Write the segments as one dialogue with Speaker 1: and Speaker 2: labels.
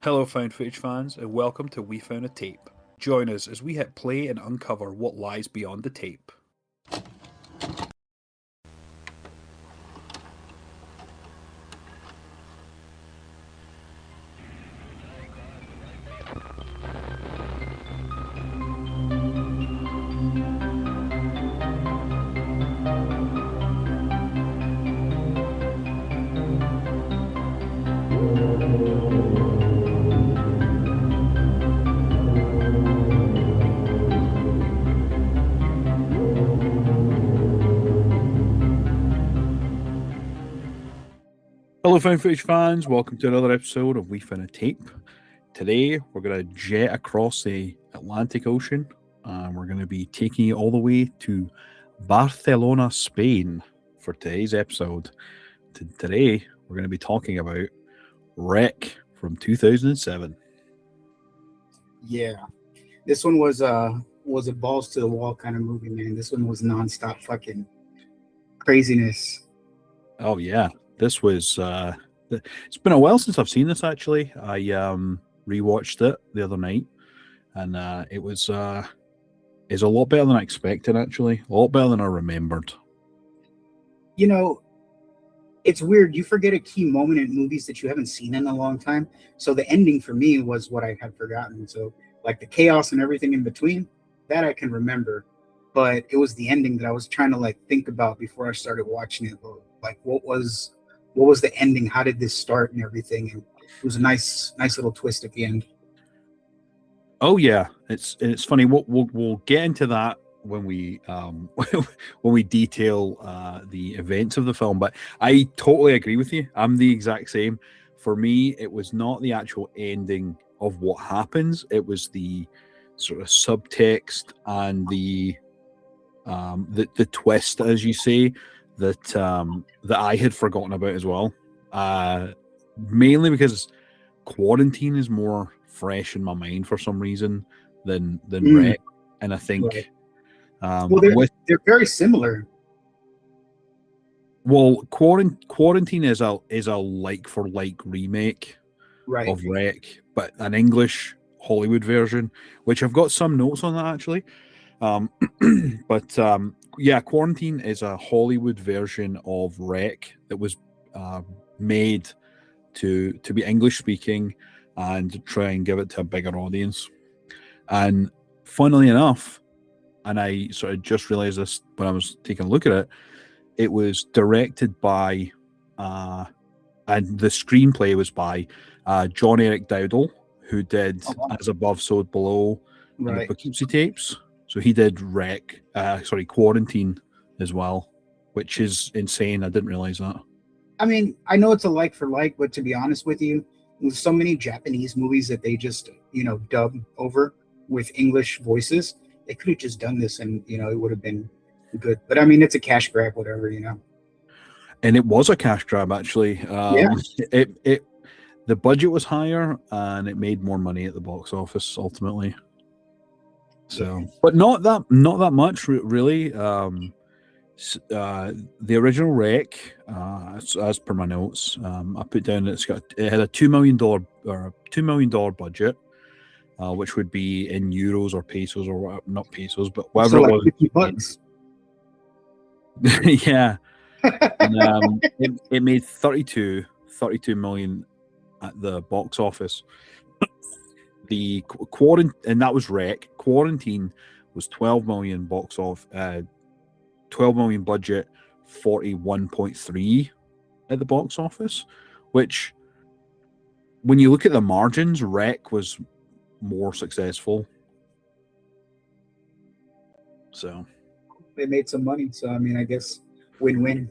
Speaker 1: Hello, found footage fans, and welcome to We Found a Tape. Join us as we hit play and uncover what lies beyond the tape. Hello, found footage fans. Welcome to another episode of We Found a Tape. Today, we're going to jet across the Atlantic Ocean, and we're going to be taking you all the way to Barcelona, Spain, for today's episode. Today, we're going to be talking about Wreck from 2007.
Speaker 2: Yeah, this one was a balls to the wall kind of movie, man. This one was nonstop fucking craziness.
Speaker 1: Oh yeah, this was. It's been a while since I've seen this. Actually, I rewatched it the other night, and it was is a lot better than I expected. Actually, a lot better than I remembered.
Speaker 2: You know, it's weird. You forget a key moment in movies that you haven't seen in a long time. So the ending for me was what I had forgotten. So like the chaos and everything in between, that I can remember. But it was the ending that I was trying to like think about before I started watching it. Like what was the ending? How did this start and everything? And it was a nice little twist at the end.
Speaker 1: Oh yeah, it's funny. We'll get into that when we when we detail the events of the film. But I totally agree with you. I'm the exact same. For me, it was not the actual ending of what happens. It was the sort of subtext and the twist, as you say, that I had forgotten about as well. Mainly because Quarantine is more fresh in my mind for some reason than Wreck, and I think
Speaker 2: Right. They're very similar.
Speaker 1: Well, Quarantine is a like for like remake
Speaker 2: Right.
Speaker 1: of Wreck, but an English Hollywood version, which I've got some notes on that actually. Yeah, Quarantine is a Hollywood version of Wreck that was made to be English speaking and try and give it to a bigger audience. And funnily enough, and I sort of just realized this when I was taking a look at it, it was directed by and the screenplay was by John Eric Dowdle, who did As Above, So Below, and the Poughkeepsie Tapes. So he did Quarantine as well, which is insane. I didn't realize that.
Speaker 2: I mean, I know it's a like for like, but to be honest with you, with so many Japanese movies that they just, dub over with English voices, they could have just done this and, it would have been good. But I mean, it's a cash grab, whatever.
Speaker 1: And it was a cash grab, actually.
Speaker 2: Yeah.
Speaker 1: The budget was higher and it made more money at the box office ultimately. So, but not that much really. The original Wreck, as per my notes, I put down it had a $2 million budget, which would be in euros or pesos or not pesos, but whatever
Speaker 2: so
Speaker 1: it was.
Speaker 2: $50.
Speaker 1: Yeah, and, it made 32 million at the box office. The and that was Wreck. Quarantine was 12 million box off. 12 million budget, 41.3 at the box office, which when you look at the margins, Wreck was more successful. So
Speaker 2: they made some money. So I mean, I guess win-win.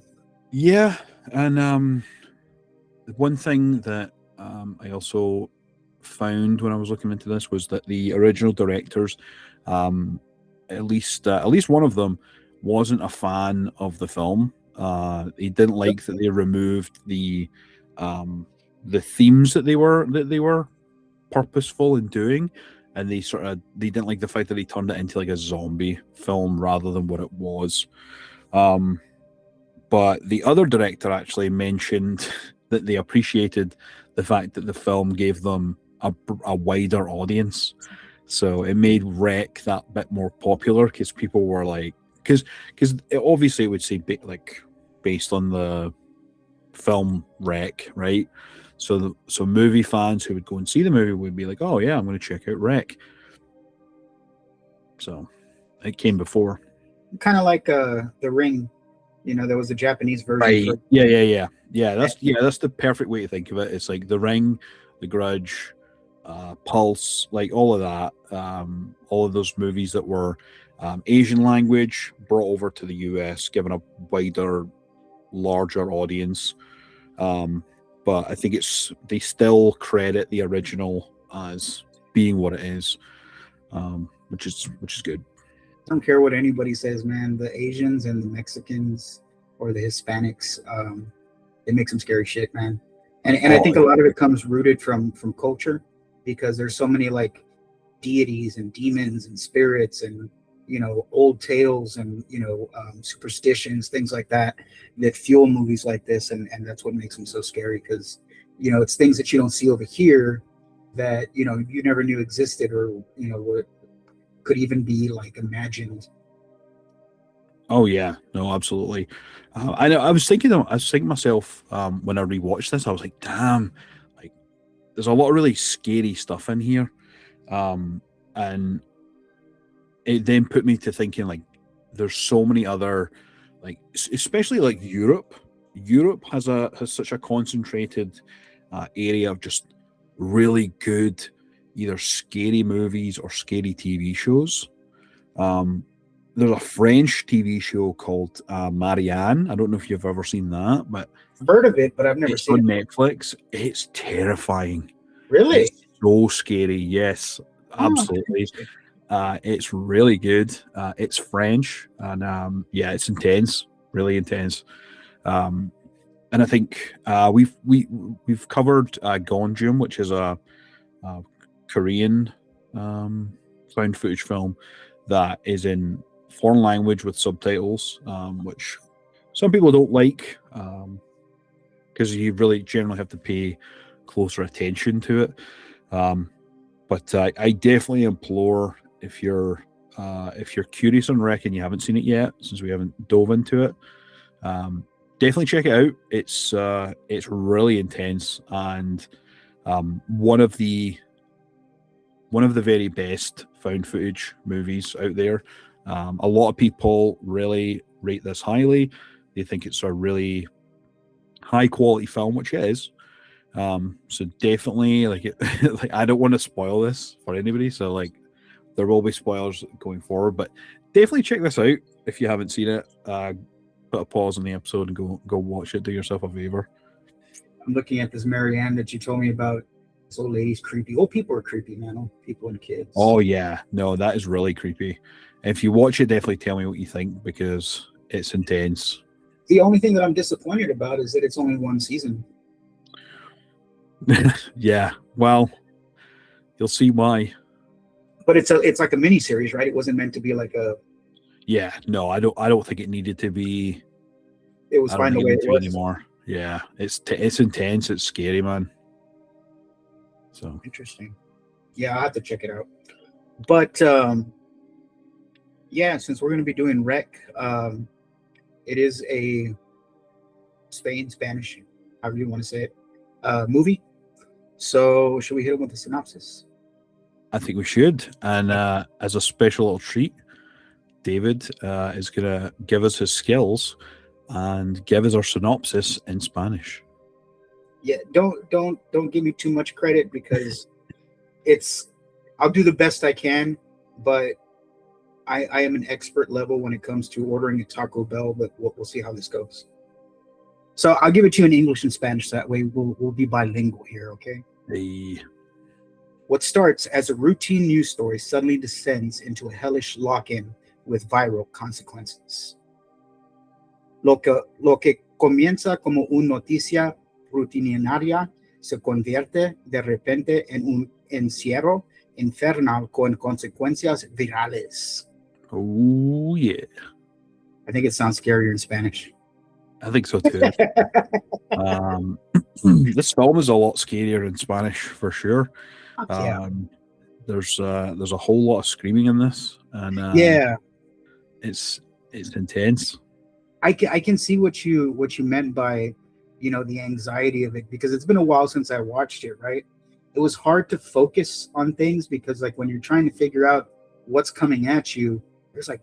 Speaker 1: Yeah, and one thing that I also found when I was looking into this was that the original directors, at least one of them, wasn't a fan of the film. He didn't like that they removed the themes that they were purposeful in doing, and they didn't like the fact that they turned it into like a zombie film rather than what it was. But the other director actually mentioned that they appreciated the fact that the film gave them a wider audience. So it made Rec that bit more popular because people were like, because obviously it would say like based on the film Rec, right? So movie fans who would go and see the movie would be like, oh yeah, I'm going to check out Rec. So it came before.
Speaker 2: Kind of like The Ring. There was a Japanese version
Speaker 1: Right.
Speaker 2: for
Speaker 1: Yeah. That's the perfect way to think of it. It's like The Ring, The Grudge, Pulse, like all of that. All of those movies that were Asian language brought over to the US, given a wider, larger audience. But I think they still credit the original as being what it is, which is good.
Speaker 2: I don't care what anybody says, man. The Asians and the Mexicans or the Hispanics, it makes some scary shit, man. And I think a lot of it comes rooted from culture, because there's so many like deities and demons and spirits and old tales and superstitions, things like that fuel movies like this, and that's what makes them so scary, because it's things that you don't see over here that you never knew existed, or what could even be like imagined.
Speaker 1: Oh yeah, no, absolutely. I know. I was thinking myself when I rewatched this. I was like, damn, like there's a lot of really scary stuff in here, and it then put me to thinking like there's so many other, like especially like Europe. Europe has such a concentrated area of just really good either scary movies or scary TV shows. There's a French TV show called Marianne. I don't know if you've ever seen that, but
Speaker 2: I've heard of it, but I've never
Speaker 1: it's
Speaker 2: seen
Speaker 1: on
Speaker 2: it.
Speaker 1: Netflix. It's terrifying.
Speaker 2: Really?
Speaker 1: It's so scary. Yes, absolutely. It's really good. It's French, and yeah, it's intense, really intense. And I think we've covered Gonjum, which is a Korean found footage film that is in foreign language with subtitles, which some people don't like because you really generally have to pay closer attention to it. But I definitely implore, if you're curious on Rec and you haven't seen it yet, since we haven't dove into it, definitely check it out. It's really intense, and one of the very best found footage movies out there. A lot of people really rate this highly. They think it's a really high quality film, which it is. So definitely, like, like I don't want to spoil this for anybody. So like, there will be spoilers going forward, but definitely check this out if you haven't seen it. Put a pause on the episode and go watch it. Do yourself a favor.
Speaker 2: I'm looking at this Marianne that you told me about. This old lady's creepy. Old people are creepy, man. Old people and kids.
Speaker 1: Oh yeah, no, that is really creepy. If you watch it, definitely tell me what you think, because it's intense.
Speaker 2: The only thing that I'm disappointed about is that it's only one season.
Speaker 1: Yeah, well, you'll see why.
Speaker 2: But it's like a mini series, right? It wasn't meant to be like a.
Speaker 1: Yeah, no, I don't think it needed to be.
Speaker 2: It was fine the way it was
Speaker 1: anymore. Yeah, it's intense. It's scary, man. So
Speaker 2: interesting. Yeah, I'll have to check it out. But yeah, since we're going to be doing Rec, it is a Spanish, however you want to say it, movie. So should we hit it with a synopsis?
Speaker 1: I think we should. And as a special little treat, David is going to give us his skills and give us our synopsis in Spanish.
Speaker 2: Yeah, don't give me too much credit, because I'll do the best I can, but I am an expert level when it comes to ordering a Taco Bell, but we'll see how this goes. So I'll give it to you in English and Spanish. That way we'll be bilingual here, okay?
Speaker 1: Hey.
Speaker 2: What starts as a routine news story suddenly descends into a hellish lock-in with viral consequences. Lo que comienza como una noticia rutinaria se convierte de repente en un encierro infernal con consecuencias virales.
Speaker 1: Oh, yeah.
Speaker 2: I think it sounds scarier in Spanish.
Speaker 1: I think so too. Um, this film is a lot scarier in Spanish for sure.
Speaker 2: Fuck yeah.
Speaker 1: Um, there's a whole lot of screaming in this, and
Speaker 2: Yeah,
Speaker 1: it's intense.
Speaker 2: I can see what you meant by, the anxiety of it, because it's been a while since I watched it, right? It was hard to focus on things because like when you're trying to figure out what's coming at you, there's like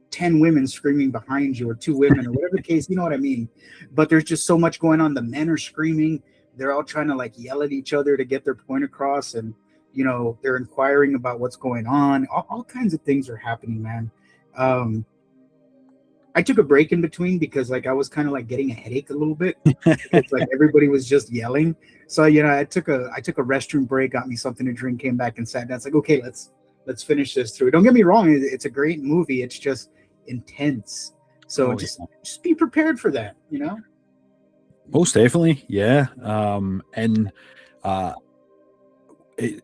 Speaker 2: 10 women screaming behind you, or two women, or whatever the case, you know what I mean? But there's just so much going on. The men are screaming, they're all trying to like yell at each other to get their point across, and they're inquiring about what's going on. All kinds of things are happening, man. um I took a break in between because like I was kind of like getting a headache a little bit because like everybody was just yelling. So I took a restroom break, got me something to drink, came back and sat down. It's like, okay, let's finish this through. Don't get me wrong, it's a great movie. It's just intense. So
Speaker 1: Oh
Speaker 2: just be prepared for that.
Speaker 1: most definitely, yeah. And uh,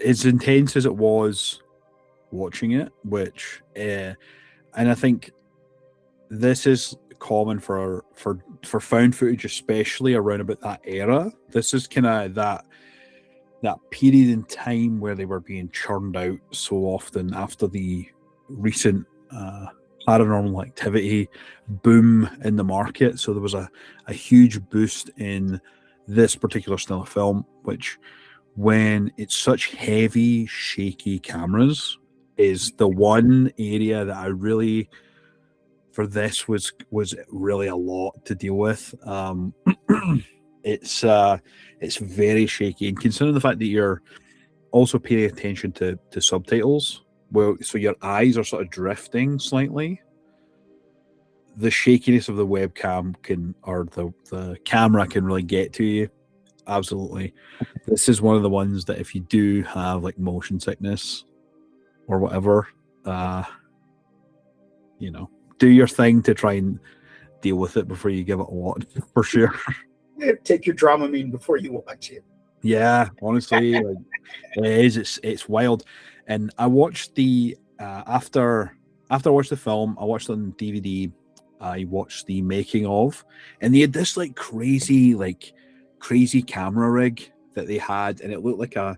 Speaker 1: as intense as it was watching it, which, and I think this is common for found footage, especially around about that era. This is kind of that period in time where they were being churned out so often after the recent paranormal activity boom in the market. So there was a huge boost in this particular style of film, which, when it's such heavy, shaky cameras, is the one area that I really, for this, was really a lot to deal with. It's it's very shaky, and considering the fact that you're also paying attention to subtitles, well, so your eyes are sort of drifting slightly. The shakiness of the webcam can, or the camera can really get to you. Absolutely. This is one of the ones that if you do have like motion sickness or whatever, uh, do your thing to try and deal with it before you give it a watch, for sure.
Speaker 2: Take your Dramamine before you watch it.
Speaker 1: Yeah, honestly, like, it is. It's wild. And I watched the after I watched the film, I watched it on DVD. I watched the making of, and they had this crazy camera rig that they had, and it looked like a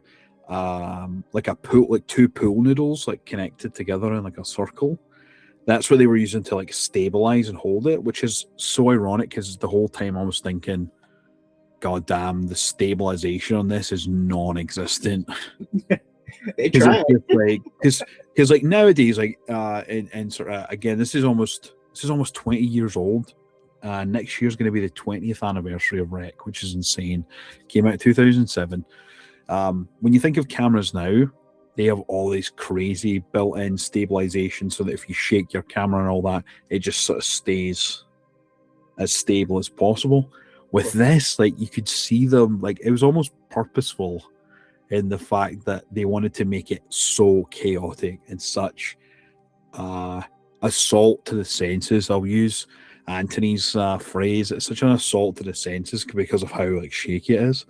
Speaker 1: pool, like two pool noodles like connected together in like a circle. That's what they were using to like stabilize and hold it, which is so ironic because the whole time I was thinking, God damn, the stabilization on this is non-existent.
Speaker 2: They
Speaker 1: Because
Speaker 2: try.
Speaker 1: it's just like, because like nowadays, like and sort of, again, this is almost 20 years old. Next year's going to be the 20th anniversary of Rec, which is insane. Came out in 2007. When you think of cameras now, they have all these crazy built-in stabilization, so that if you shake your camera and all that, it just sort of stays as stable as possible. With this, like, you could see them, like, it was almost purposeful in the fact that they wanted to make it so chaotic and such assault to the senses. I'll use Anthony's phrase. It's such an assault to the senses because of how like shaky it is.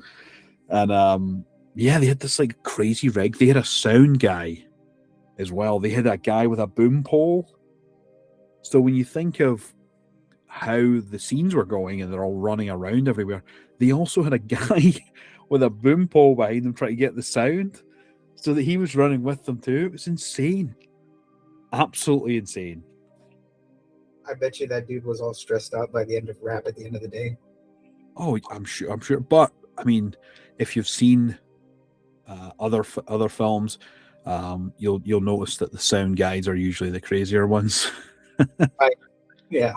Speaker 1: And yeah, they had this like crazy rig. They had a sound guy as well. They had a guy with a boom pole. So when you think of how the scenes were going and they're all running around everywhere, they also had a guy with a boom pole behind them trying to get the sound, so that he was running with them too. It was insane. Absolutely insane.
Speaker 2: I bet you that dude was all stressed out by the end of rap at the end of the day.
Speaker 1: Oh, I'm sure. I'm sure. But I mean, if you've seen other films, you'll notice that the sound guys are usually the crazier ones.
Speaker 2: Right. Yeah,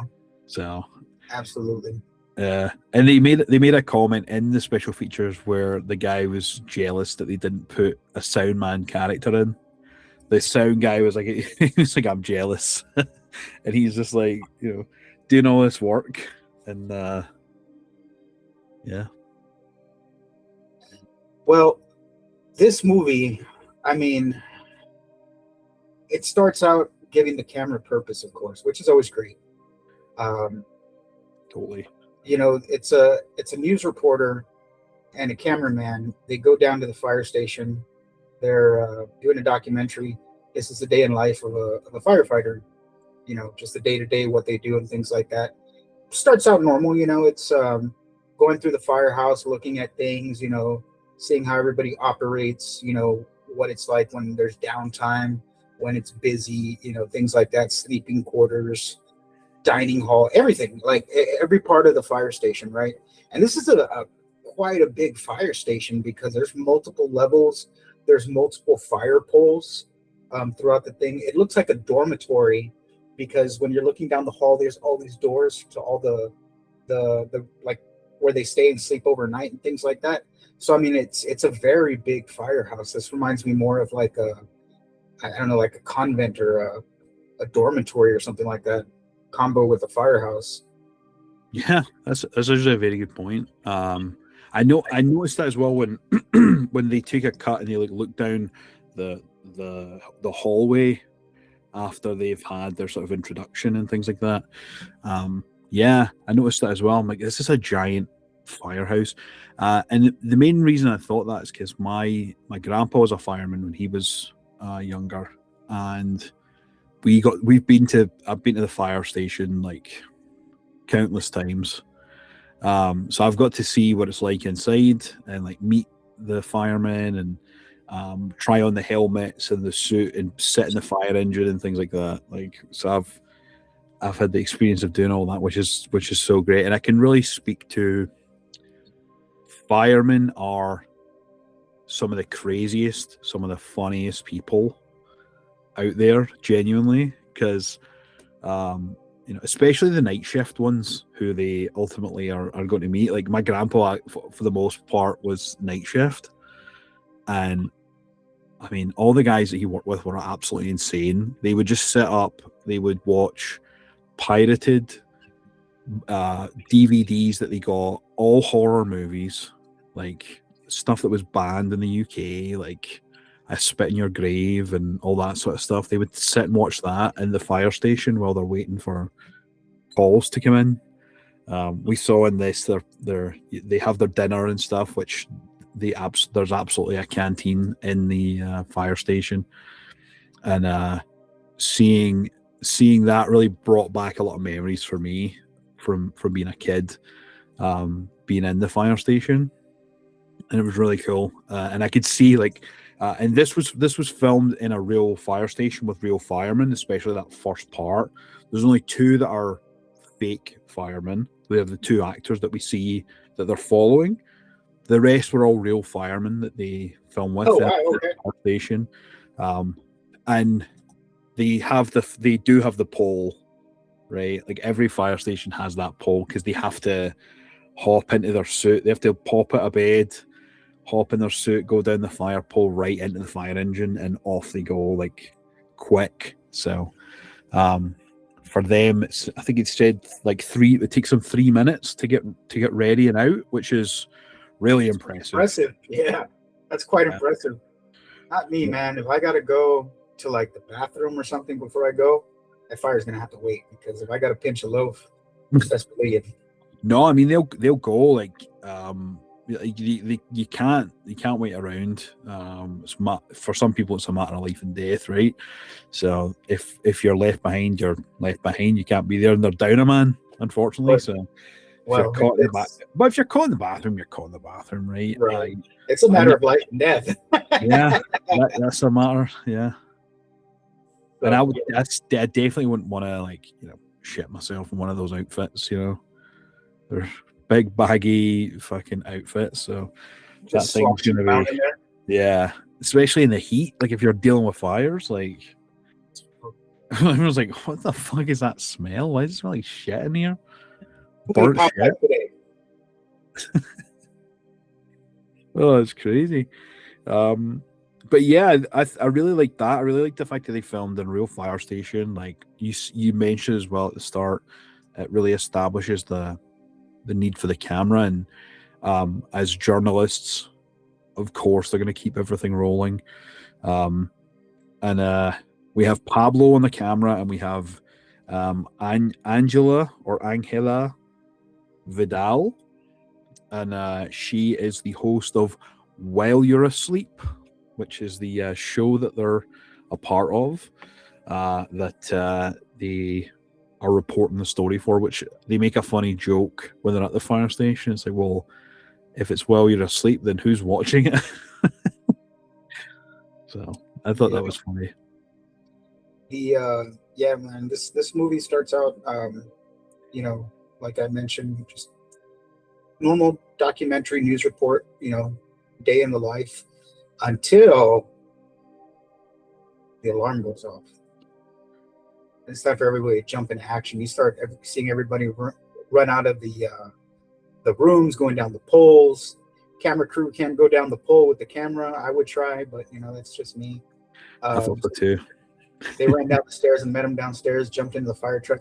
Speaker 1: So,
Speaker 2: absolutely.
Speaker 1: and they made a comment in the special features where the guy was jealous that they didn't put a sound man character in. The sound guy was like, he was like, I'm jealous, and he's just like, doing all this work, and yeah.
Speaker 2: Well, this movie, I mean, it starts out giving the camera purpose, of course, which is always great. Um,
Speaker 1: Totally.
Speaker 2: it's a news reporter and a cameraman. They go down to the fire station. They're doing a documentary. This is the day in life of a firefighter. Just the day to day, what they do and things like that. starts out normal. It's going through the firehouse, looking at things, seeing how everybody operates, what it's like when there's downtime, when it's busy, things like that, sleeping quarters, dining hall, everything, like every part of the fire station, right? And this is a quite a big fire station because there's multiple levels, there's multiple fire poles throughout the thing. It looks like a dormitory because when you're looking down the hall, there's all these doors to all the like where they stay and sleep overnight and things like that. So I mean, it's a very big firehouse. This reminds me more of like I don't know, like a convent or a dormitory or something like that, combo with a firehouse.
Speaker 1: Yeah, that's actually a very good point. I noticed that as well when when they take a cut and they like look down the hallway after they've had their sort of introduction and things like that. Yeah, I noticed that as well. I'm like, this is a giant firehouse, and the main reason I thought that is because my grandpa was a fireman when he was younger, and I've been to the fire station like countless times. So I've got to see what it's like inside and like meet the firemen and try on the helmets and the suit and sit in the fire engine and things like that. Like, so I've had the experience of doing all that, which is so great. And I can really speak to firemen are some of the craziest, some of the funniest people out there, genuinely, because especially the night shift ones who they ultimately are going to meet. Like my grandpa, for the most part, was night shift, and I mean, all the guys that he worked with were absolutely insane. They would just sit up, they would watch pirated DVDs that they got, all horror movies, like stuff that was banned in the UK, like I Spit in Your Grave and all that sort of stuff. They would sit and watch that in the fire station while they're waiting for calls to come in. We saw in this they have their dinner and stuff, which there's absolutely a canteen in the fire station, and seeing that really brought back a lot of memories for me from being a kid, being in the fire station, and it was really cool. And I could see like, and this was filmed in a real fire station with real firemen, especially that first part. There's only two that are fake firemen. We have the two actors that we see that they're following. The rest were all real firemen that they film with in the fire station, and they do have the pole, right? Like every fire station has that pole because they have to hop into their suit. They have to pop out of bed, hop in their suit, go down the fire pole right into the fire engine, and off they go like quick. So for them, I think it said like it takes them 3 minutes to get ready and out, which is really impressive.
Speaker 2: Yeah, that's quite impressive. Not me, man. If I gotta go to like the bathroom or something before I go, that fire's gonna have to wait, because if I gotta pinch a loaf, that's brilliant.
Speaker 1: No, I mean they'll go like you can't wait around. For some people it's a matter of life and death, right? So if you're left behind, you're left behind. You can't be there, and they're down a man, unfortunately. So if you're caught in the bathroom, you're caught in the bathroom, right?
Speaker 2: Right. It's a matter of life and death.
Speaker 1: Yeah, that's a matter. Yeah. And I definitely wouldn't want to shit myself in one of those outfits. They're big baggy fucking outfits. So that thing's gonna be especially in the heat. Like if you're dealing with fires, like I was like, what the fuck is that smell? Why does it smell like shit in here? Burnt shit. Oh, it's crazy. But yeah, I really like that. I really like the fact that they filmed in a real fire station. Like you mentioned as well at the start, it really establishes the need for the camera. And as journalists, of course, they're going to keep everything rolling. And we have Pablo on the camera, and we have Angela Vidal, and she is the host of While You're Asleep, which is the show that they're a part of, that they are reporting the story for, which they make a funny joke when they're at the fire station. It's like, well, if it's while you're asleep, then who's watching it? So I thought that was funny.
Speaker 2: Yeah, man, this movie starts out, you know, like I mentioned, just normal documentary news report, day in the life, until the alarm goes off. It's time for everybody to jump into action. You start seeing everybody run out of the rooms, going down the poles. Camera crew can't go down the pole with the camera. I would try, but that's just me.
Speaker 1: I thought so too.
Speaker 2: They ran down the stairs and met him downstairs, jumped into the fire truck.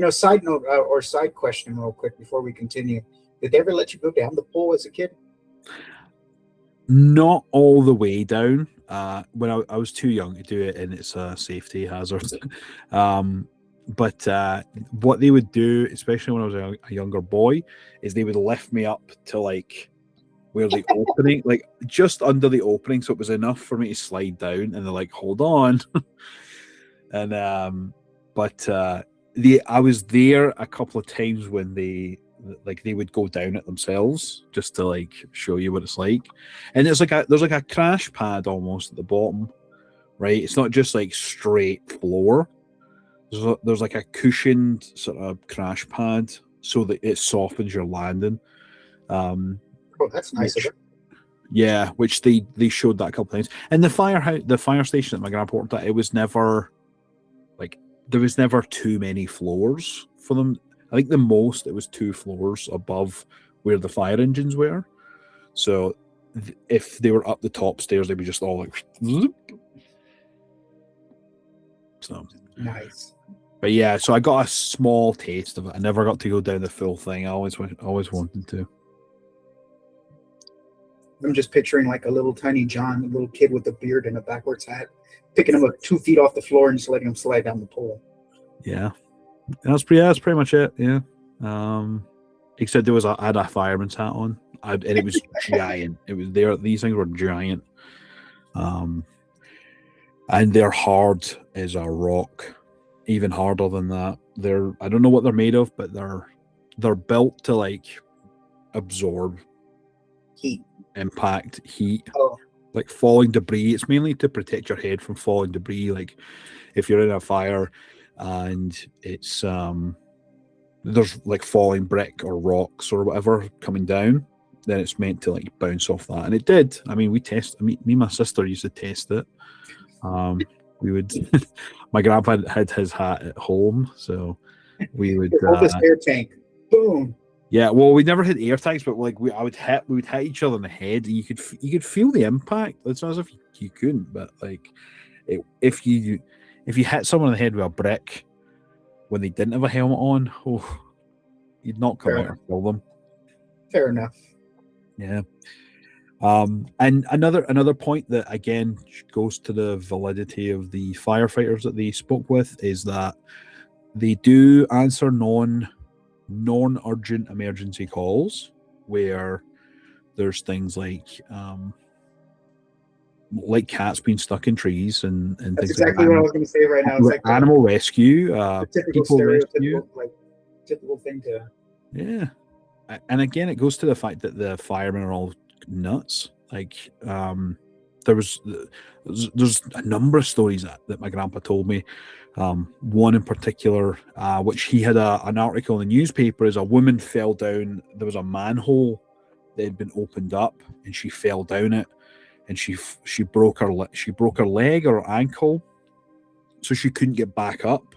Speaker 2: Side note or side question real quick before we continue. Did they ever let you go down the pole as a kid?
Speaker 1: Not all the way down. When I was too young to do it, and it's a safety hazard. But what they would do, especially when I was a younger boy, is they would lift me up to like where the opening, like just under the opening, so it was enough for me to slide down, and they're like, hold on. And I was there a couple of times when they would go down it themselves just to like show you what it's like. And there's like a crash pad almost at the bottom, right? It's not just like straight floor. There's like a cushioned sort of crash pad so that it softens your landing.
Speaker 2: Oh, that's nice of it.
Speaker 1: Yeah, which they showed that a couple of times. And the fire station that my grandpa worked at, it was never like, there was never too many floors for them. I think the most, it was 2 floors above where the fire engines were. So if they were up the top stairs, they'd be just all like, so
Speaker 2: nice.
Speaker 1: But yeah, so I got a small taste of it. I never got to go down the full thing. I always wanted to.
Speaker 2: I'm just picturing like a little tiny John, a little kid with a beard and a backwards hat, picking him up 2 feet off the floor and just letting him slide down the pole.
Speaker 1: Yeah. That's pretty much it. Yeah. Except I had a fireman's hat on, and it was giant. It was there. These things were giant. And they're hard as a rock, even harder than that. I don't know what they're made of, but they're built to like absorb
Speaker 2: heat,
Speaker 1: impact, heat,
Speaker 2: oh,
Speaker 1: like falling debris. It's mainly to protect your head from falling debris. Like if you're in a fire and it's there's like falling brick or rocks or whatever coming down, then it's meant to like bounce off that. And it did. I mean, me and my sister used to test it. We would my grandpa had his hat at home, so we would
Speaker 2: this air tank, boom.
Speaker 1: Yeah, well, we never hit air tags, but like we would hit each other in the head, and you could feel the impact. It's not as if you couldn't, but like if you hit someone in the head with a brick when they didn't have a helmet on, you'd not come out or kill them.
Speaker 2: Fair enough.
Speaker 1: Yeah. And another point that again goes to the validity of the firefighters that they spoke with is that they do answer non-urgent emergency calls where there's things like cats being stuck in trees and
Speaker 2: That's
Speaker 1: things
Speaker 2: exactly
Speaker 1: like
Speaker 2: what I was going to say right now. It's like
Speaker 1: animal rescue,
Speaker 2: typical stereotypical, like typical thing to.
Speaker 1: Yeah, and again, it goes to the fact that the firemen are all nuts. Like, there's a number of stories that my grandpa told me. One in particular, which he had an article in the newspaper, is a woman fell down. There was a manhole that had been opened up, and she fell down it, and she broke her leg or her ankle, so she couldn't get back up,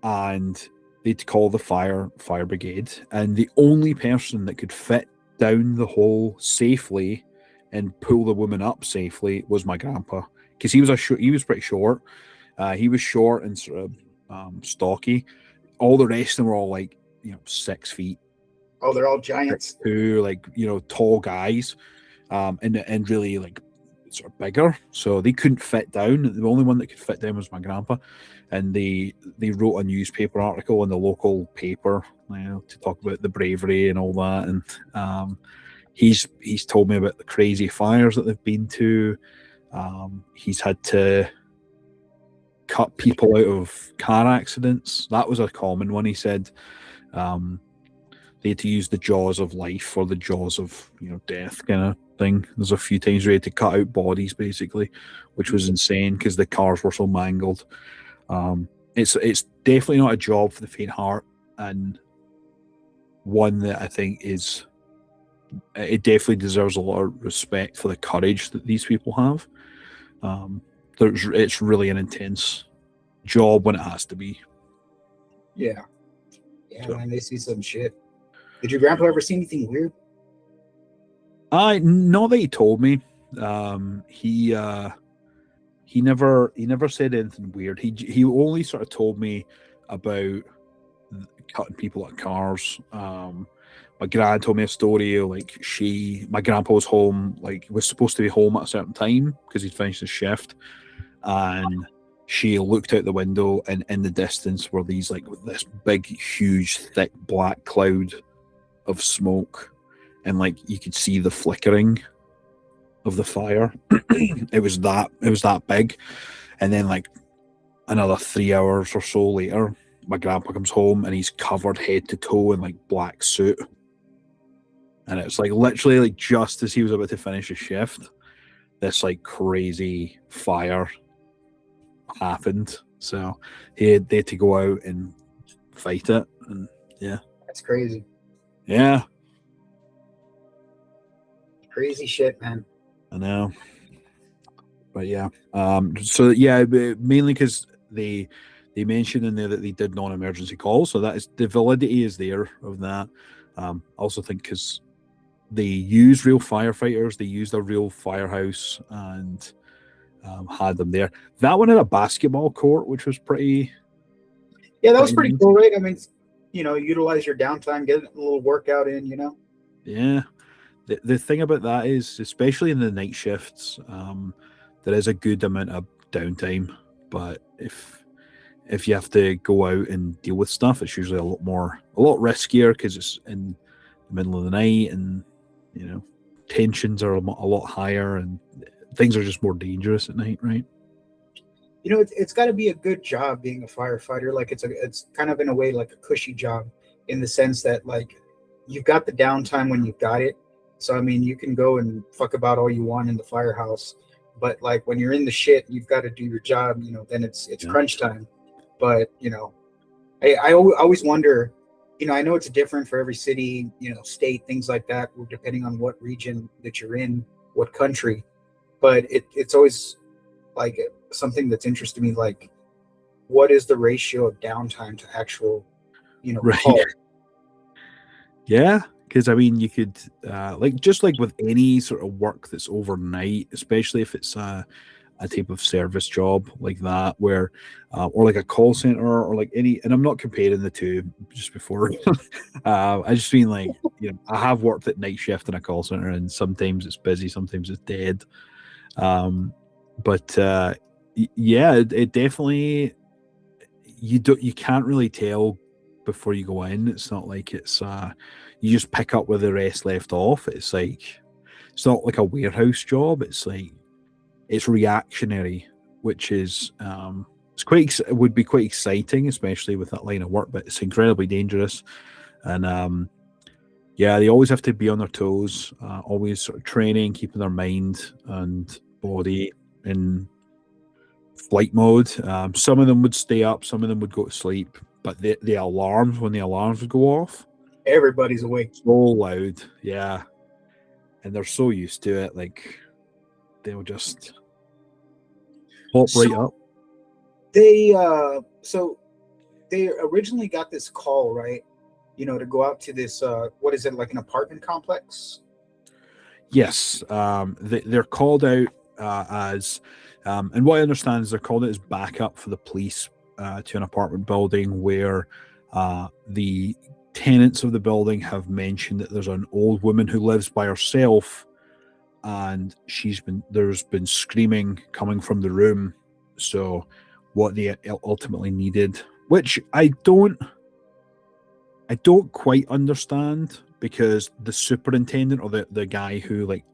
Speaker 1: and they'd call the fire brigade, and the only person that could fit down the hole safely and pull the woman up safely was my grandpa, because he was pretty short. He was short and sort of stocky. All the rest of them were all like 6 feet.
Speaker 2: Oh, they're all giants.
Speaker 1: Tall guys, and really like sort of bigger. So they couldn't fit down. The only one that could fit down was my grandpa, and they wrote a newspaper article in the local paper, to talk about the bravery and all that. And he's told me about the crazy fires that they've been to. He's had to cut people out of car accidents. That was a common one. He said they had to use the jaws of life or the jaws of death kind of thing. There's a few times where they had to cut out bodies basically, which was insane because the cars were so mangled. It's definitely not a job for the faint heart, and one that I think it definitely deserves a lot of respect for the courage that these people have. It's really an intense job when it has to be.
Speaker 2: Yeah, man, they see some shit. Did your grandpa ever see anything weird?
Speaker 1: Not that he told me. He never said anything weird. He only sort of told me about cutting people at cars. My gran told me a story like my grandpa was home, like was supposed to be home at a certain time because he'd finished his shift, and she looked out the window, and in the distance were these like this big, huge, thick black cloud of smoke, and like you could see the flickering of the fire. It was that big. And then like another 3 hours or so later, my grandpa comes home and he's covered head to toe in like black suit, and it's like literally like just as he was about to finish his shift, this like crazy fire happened. So they had to go out and fight it. And yeah,
Speaker 2: that's crazy.
Speaker 1: Yeah,
Speaker 2: crazy shit, man.
Speaker 1: I know. But yeah, so yeah, mainly because they mentioned in there that they did non-emergency calls, so that is the validity is there of that. I also think because they use real firefighters, they used a real firehouse and had them there. That one had a basketball court, which was pretty.
Speaker 2: Yeah, that was pretty cool, right? I mean, utilize your downtime, get a little workout in,
Speaker 1: Yeah. The thing about that is, especially in the night shifts, there is a good amount of downtime. But if you have to go out and deal with stuff, it's usually a lot riskier because it's in the middle of the night, and tensions are a lot higher, and things are just more dangerous at night, right?
Speaker 2: It's got to be a good job being a firefighter. Like it's kind of in a way like a cushy job, in the sense that like you've got the downtime when you've got it. So I mean, you can go and fuck about all you want in the firehouse, but like when you're in the shit, you've got to do your job. Then it's crunch time. But I always wonder. I know it's different for every city, state, things like that, depending on what region that you're in, what country. But it's always like something that's interesting to me, like what is the ratio of downtime to actual,
Speaker 1: right.
Speaker 2: call?
Speaker 1: Yeah, because I mean, you could just like with any sort of work that's overnight, especially if it's a type of service job like that, where or like a call center or like any. And I'm not comparing the two just before. I just mean like I have worked at night shift in a call center, and sometimes it's busy, sometimes it's dead. But yeah, it definitely you can't really tell before you go in. It's not like it's you just pick up where the rest left off. It's like it's not like a warehouse job. It's like it's reactionary, which is it would be quite exciting, especially with that line of work, but it's incredibly dangerous. And yeah, they always have to be on their toes, always sort of training, keeping their mind and body in flight mode. Some of them would stay up, some of them would go to sleep, but the alarms, when the alarms would go off,
Speaker 2: everybody's awake.
Speaker 1: So loud, yeah. And they're so used to it, like they'll just pop right up.
Speaker 2: They originally got this call, right? To go out to this what is it, like an apartment complex?
Speaker 1: Yes. They're called out as and what I understand is they're called out as backup for the police to an apartment building where the tenants of the building have mentioned that there's an old woman who lives by herself, and there's been screaming coming from the room. So what they ultimately needed, which I don't quite understand, because the superintendent or the guy who like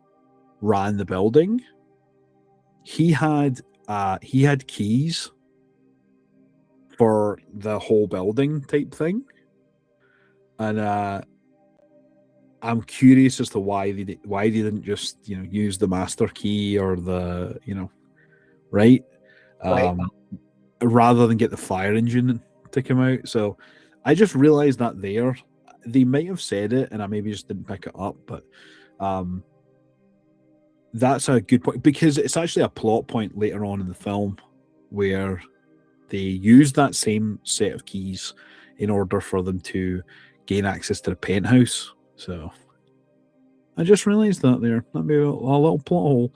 Speaker 1: ran the building, he had keys for the whole building type thing. And I'm curious as to why they didn't just use the master key or the right,
Speaker 2: Right.
Speaker 1: rather than get the fire engine to come out. So I just realized that they might have said it and I maybe just didn't pick it up, but that's a good point because it's actually a plot point later on in the film where they use that same set of keys in order for them to gain access to the penthouse. So I just realized that there. That'd be a little plot hole.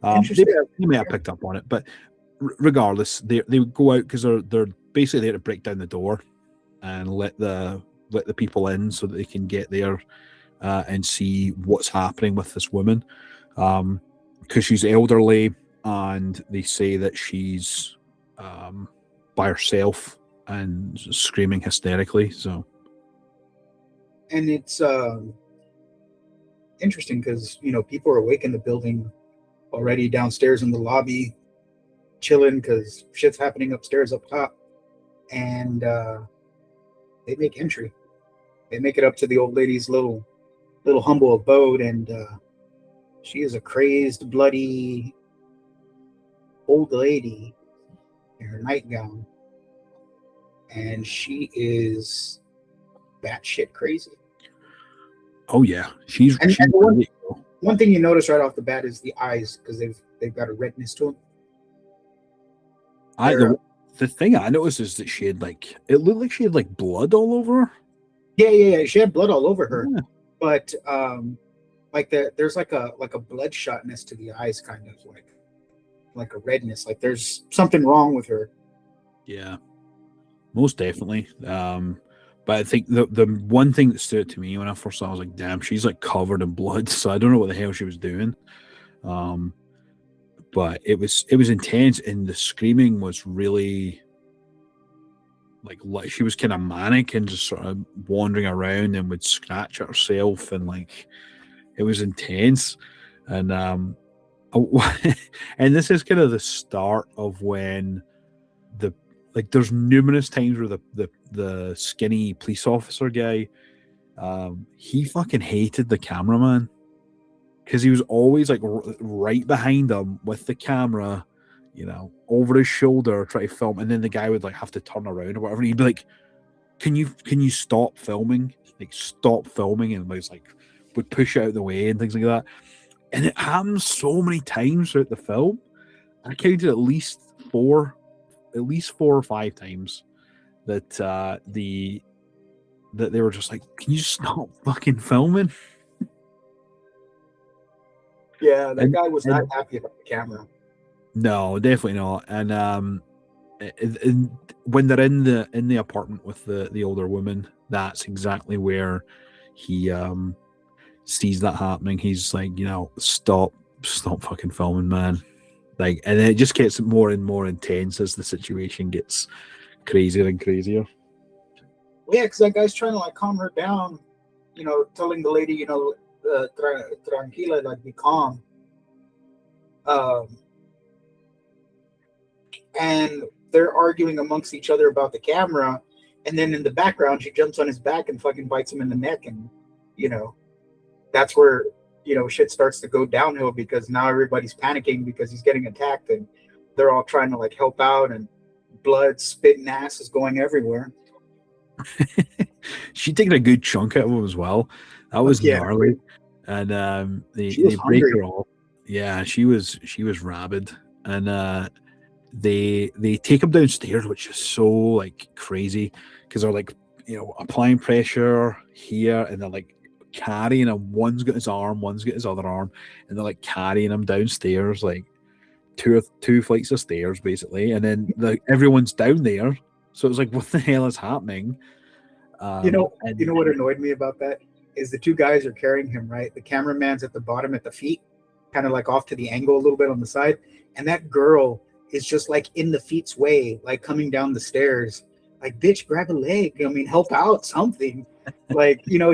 Speaker 2: Interesting.
Speaker 1: They may have picked up on it, but regardless, they would go out because they're basically there to break down the door and let the people in so that they can get there and see what's happening with this woman. Because she's elderly and they say that she's by herself and screaming hysterically. So,
Speaker 2: and it's interesting because people are awake in the building already, downstairs in the lobby, chilling because shit's happening upstairs up top, and they make entry. They make it up to the old lady's little humble abode, and she is a crazed, bloody old lady in her nightgown, and she is batshit crazy.
Speaker 1: Oh yeah, she's
Speaker 2: one thing you notice right off the bat is the eyes, because they've got a redness to them.
Speaker 1: The thing I noticed is that she had it looked like she had blood all over her.
Speaker 2: Yeah. She had blood all over her,
Speaker 1: yeah.
Speaker 2: But there's like a bloodshotness to the eyes, kind of like a redness. Like there's something wrong with her.
Speaker 1: Yeah, most definitely. But I think the one thing that stood out to me when I first saw, I was like, damn, she's covered in blood. So I don't know what the hell she was doing. But it was intense, and the screaming was really like she was kind of manic and just sort of wandering around and would scratch at herself, and it was intense. And and this is kind of the start of when there's numerous times where the skinny police officer guy, he fucking hated the cameraman because he was always right behind him with the camera, over his shoulder, try to film, and then the guy would have to turn around or whatever, and he'd be like, can you stop filming? Stop filming, and would push it out of the way and things like that. And it happens so many times throughout the film. I counted at least four or five times that they were just like, can you stop fucking filming?
Speaker 2: Yeah, that guy was not happy about the camera.
Speaker 1: No, definitely not. And when they're in the apartment with the older woman, that's exactly where he sees that happening. He's like, stop fucking filming, man. And it just gets more and more intense as the situation gets crazier and crazier.
Speaker 2: Well, yeah, because that guy's trying to calm her down, telling the lady, tranquila, be calm. And they're arguing amongst each other about the camera, and then in the background, she jumps on his back and fucking bites him in the neck, and that's where shit starts to go downhill, because now everybody's panicking because he's getting attacked, and they're all trying to help out, and blood, spit, and ass is going everywhere.
Speaker 1: She taking a good chunk out of him as well. That was gnarly. And they break her off. Yeah, she was rabid, and they take him downstairs, which is so crazy, because they're applying pressure here, and they're carrying him. One's got his arm, one's got his other arm, and they're carrying him downstairs, two flights of stairs basically, and then everyone's down there. So it's what the hell is happening?
Speaker 2: You know what annoyed me about that is the two guys are carrying him, right? The cameraman's at the bottom at the feet, kind of off to the angle a little bit on the side, and that girl is just in the feet's way, coming down the stairs. Bitch, grab a leg. I mean, help out, something.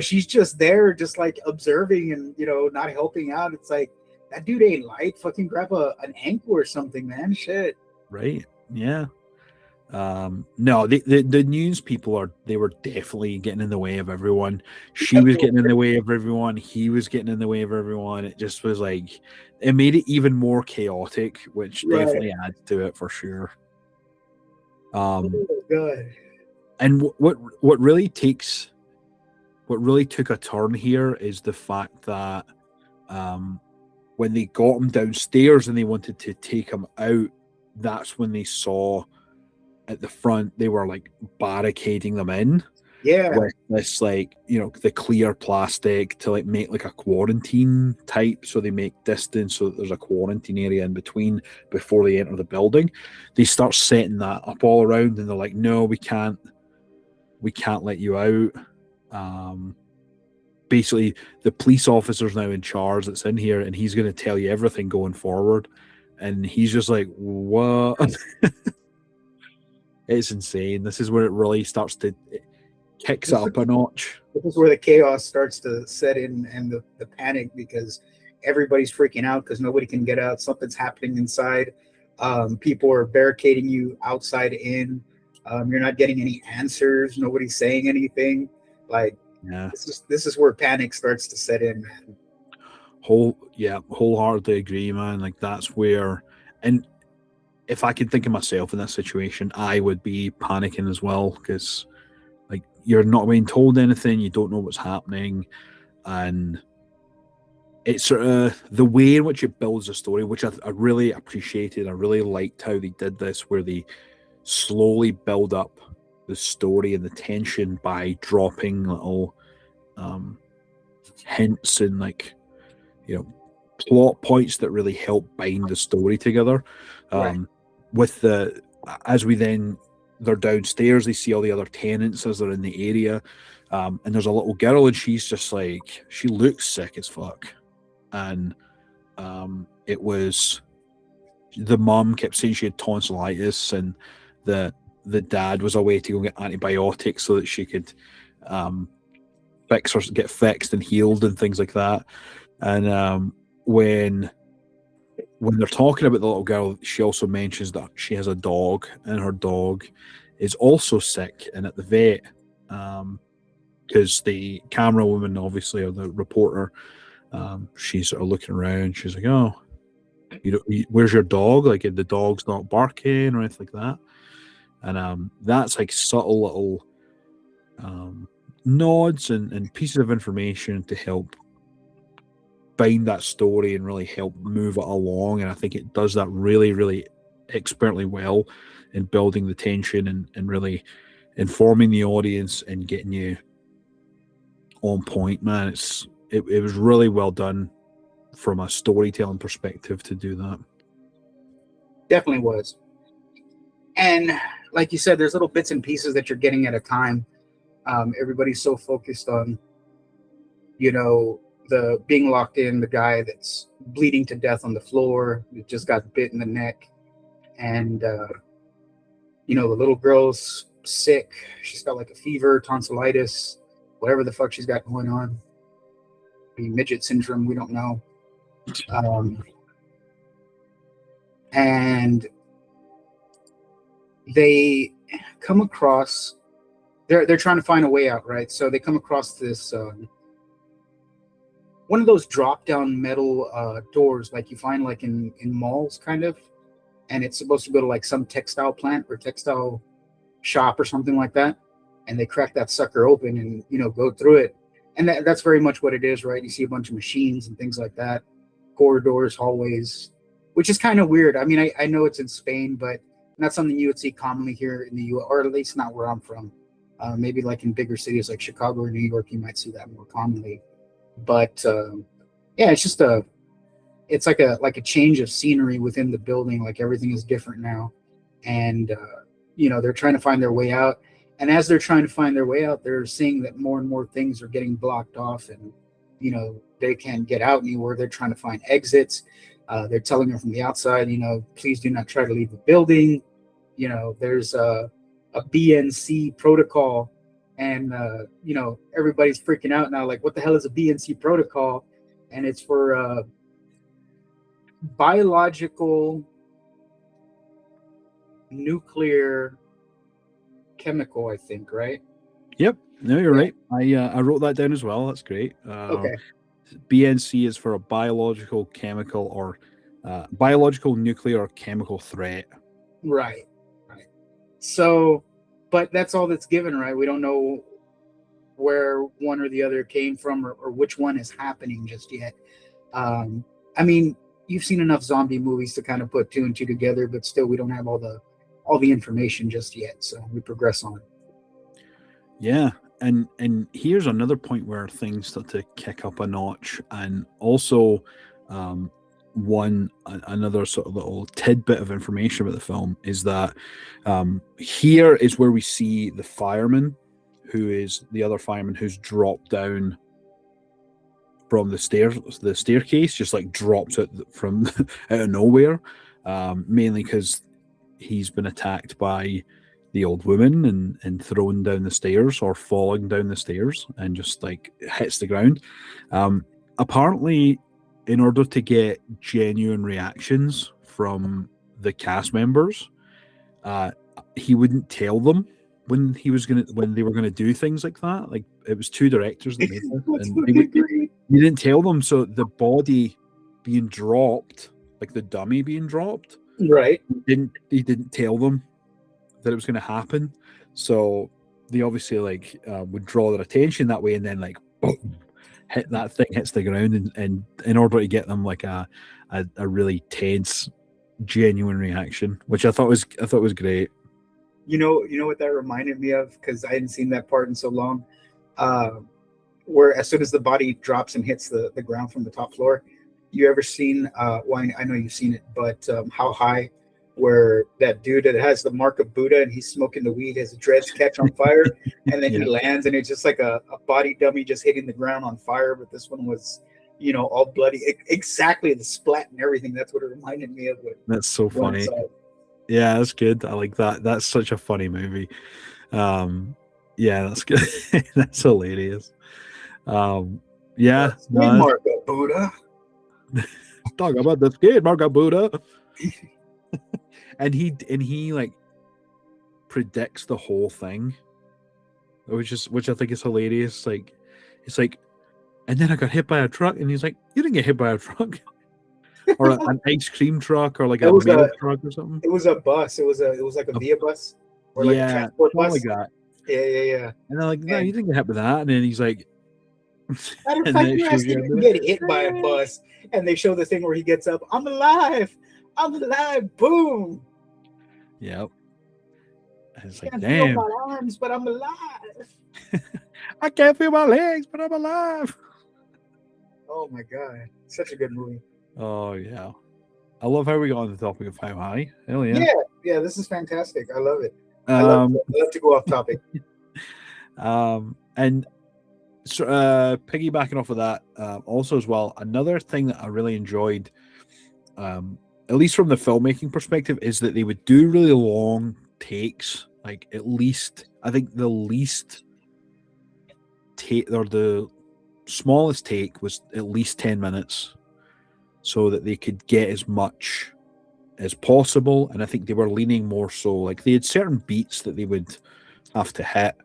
Speaker 2: She's just there, just observing and not helping out. It's that dude ain't light. Fucking grab an ankle or something, man. Shit.
Speaker 1: Right. Yeah. No, the news people they were definitely getting in the way of everyone. She was getting in the way of everyone. He was getting in the way of everyone. It just was like it made it even more chaotic, which
Speaker 2: Right.
Speaker 1: definitely adds to it for sure.
Speaker 2: Oh, God.
Speaker 1: And what really took a turn here is the fact that when they got him downstairs and they wanted to take him out, that's when they saw at the front they were like barricading them in
Speaker 2: Yeah.
Speaker 1: with this like the clear plastic to like make like a quarantine type, so they make distance so that there's a quarantine area in between before they enter the building. They start setting that up all around and they're like, no, we can't let you out. Basically the police officer's now in charge that's in here and he's going to tell you everything going forward, and he's just like, what? It's insane. This is where it really starts to it kicks it up a notch.
Speaker 2: This is where the chaos starts to set in and the panic, because everybody's freaking out because nobody can get out. Something's happening inside. People are barricading you outside in. You're not getting any answers. Nobody's saying anything. Like,
Speaker 1: Yeah.
Speaker 2: This is where panic starts to set in, man.
Speaker 1: Wholeheartedly agree, man. Like that's where, and if I could think of myself in that situation, I would be panicking as well, because like you're not being told anything, you don't know what's happening, and it's sort of the way in which it builds a story, which I really appreciated. I really liked how they did this, where they slowly build up the story and the tension by dropping little hints and like plot points that really help bind the story together.
Speaker 2: Right.
Speaker 1: With as we then they're downstairs, they see all the other tenants as they're in the area, and there's a little girl and she's just like, she looks sick as fuck, and it was the mom kept saying she had tonsillitis, and the dad was away to go get antibiotics so that she could get fixed and healed and things like that. And when they're talking about the little girl, she also mentions that she has a dog, and her dog is also sick and at the vet, because the camera woman, obviously, or the reporter, she's sort of looking around. She's like, "Oh, where's your dog? Like, the dog's not barking or anything like that." And that's like subtle little nods and pieces of information to help bind that story and really help move it along. And I think it does that really, really expertly well in building the tension and really informing the audience and getting you on point, man. It was really well done from a storytelling perspective to do that.
Speaker 2: Definitely was. And like you said, there's little bits and pieces that you're getting at a time. Everybody's so focused on, the being locked in, the guy that's bleeding to death on the floor, that just got bit in the neck, and the little girl's sick. She's got like a fever, tonsillitis, whatever the fuck she's got going on. Maybe midget syndrome, we don't know. And they come across, they're trying to find a way out, right? So they come across this one of those drop down metal doors like you find like in malls, kind of, and it's supposed to go to like some textile plant or textile shop or something like that, and they crack that sucker open and go through it, and that's very much what it is, right? You see a bunch of machines and things like that, corridors, hallways, which is kind of weird. I mean, I know it's in Spain, but not something you would see commonly here in the U.S., or at least not where I'm from. Maybe like in bigger cities like Chicago or New York, you might see that more commonly. But yeah, it's like a change of scenery within the building. Like everything is different now, and they're trying to find their way out. And as they're trying to find their way out, they're seeing that more and more things are getting blocked off, and they can't get out anywhere. They're trying to find exits. They're telling them from the outside, please do not try to leave the building. There's a BNC protocol, and everybody's freaking out now, like, what the hell is a BNC protocol? And it's for biological nuclear chemical, I think, right?
Speaker 1: Yep. No, you're
Speaker 2: Yeah.
Speaker 1: right. I wrote that down as well. That's great.
Speaker 2: Okay.
Speaker 1: BNC is for a biological, chemical, or biological, nuclear, or chemical threat.
Speaker 2: Right. Right. So, but that's all that's given, right? We don't know where one or the other came from, or which one is happening just yet. Um, I mean, you've seen enough zombie movies to kind of put two and two together, but still, we don't have all the information just yet. So we progress on.
Speaker 1: Yeah, and here's another point where things start to kick up a notch, and also another sort of little tidbit of information about the film is that here is where we see the fireman, who is the other fireman who's dropped down from the staircase, just like dropped it from out of nowhere, mainly because he's been attacked by the old woman and thrown down the stairs or falling down the stairs and just like hits the ground. Apparently, in order to get genuine reactions from the cast members, he wouldn't tell them when they were gonna do things like that. Like it was two directors that made this, and he didn't tell them. So the body being dropped, like the dummy being dropped,
Speaker 2: Right.
Speaker 1: he didn't tell them that it was going to happen. So they obviously like would draw their attention that way, and then like boom, hits the ground, and in order to get them like a really tense, genuine reaction, which I thought was great.
Speaker 2: You know what that reminded me of, because I hadn't seen that part in so long. Where as soon as the body drops and hits the ground from the top floor, you ever seen? Well, I know you've seen it, but How High, where that dude that has the mark of Buddha and he's smoking the weed, his dreads catch on fire, and then he lands, and it's just like a body dummy just hitting the ground on fire. But this one was, all bloody. Exactly, the splat and everything. That's what it reminded me of.
Speaker 1: That's so funny. Yeah, that's good. I like that. That's such a funny movie. Yeah, that's good. That's hilarious. Yeah.
Speaker 2: Mark of Buddha.
Speaker 1: Talk about the skid mark of Buddha. and he like predicts the whole thing, which I think is hilarious. Like it's like, and then I got hit by a truck, and he's like, "You didn't get hit by a truck, or an ice cream truck, or like a mail truck or something."
Speaker 2: It was a bus. It was like a Via bus, or like a transport bus.
Speaker 1: Like that.
Speaker 2: Yeah.
Speaker 1: And they're like, "No, you didn't get hit by that." And then he's like,
Speaker 2: "Matter of fact, you actually didn't get hit by a bus." And they show the thing where he gets up. I'm alive. Boom.
Speaker 1: Yep. And it's like,
Speaker 2: I can't
Speaker 1: damn.
Speaker 2: feel my arms, but I'm alive.
Speaker 1: I can't feel my legs, but I'm alive.
Speaker 2: Oh my god, such a good movie.
Speaker 1: Oh yeah, I love how we got on the topic of How High. Hell yeah.
Speaker 2: Yeah. This is fantastic. I love it. I love to go off topic.
Speaker 1: And so, piggybacking off of that, also as well, another thing that I really enjoyed, at least from the filmmaking perspective, is that they would do really long takes. Like at least, I think the least take or the smallest take was at least 10 minutes, so that they could get as much as possible. And I think they were leaning more so like they had certain beats that they would have to hit,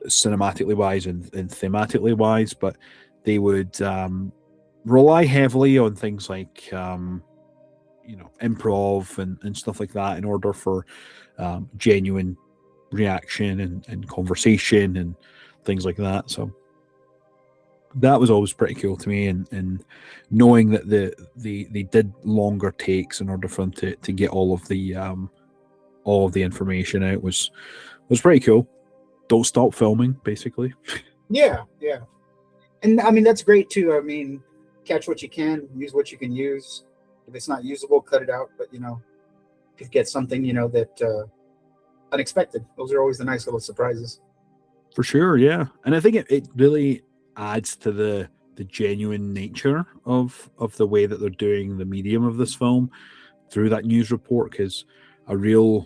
Speaker 1: cinematically wise and thematically wise, but they would rely heavily on things like improv and stuff like that in order for genuine reaction and conversation and things like that. So that was always pretty cool to me, and knowing that they did longer takes in order for them to get all of the information out was pretty cool. Don't stop filming, basically. Yeah.
Speaker 2: And I mean, that's great too. I mean, catch what you can, use what you can use. If it's not usable, cut it out. But to get something that unexpected. Those are always the nice little surprises.
Speaker 1: For sure, yeah. And I think it really adds to the genuine nature of the way that they're doing the medium of this film through that news report, because a real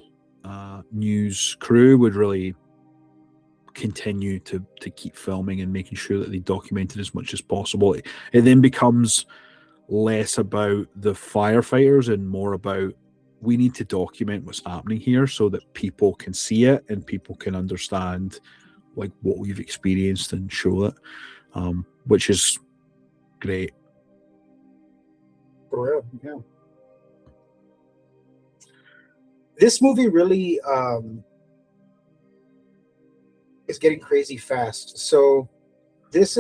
Speaker 1: news crew would really continue to keep filming and making sure that they documented as much as possible. It then becomes less about the firefighters and more about we need to document what's happening here so that people can see it and people can understand like what we've experienced and show it, which is great.
Speaker 2: For real, yeah. This movie really is getting crazy fast. So it's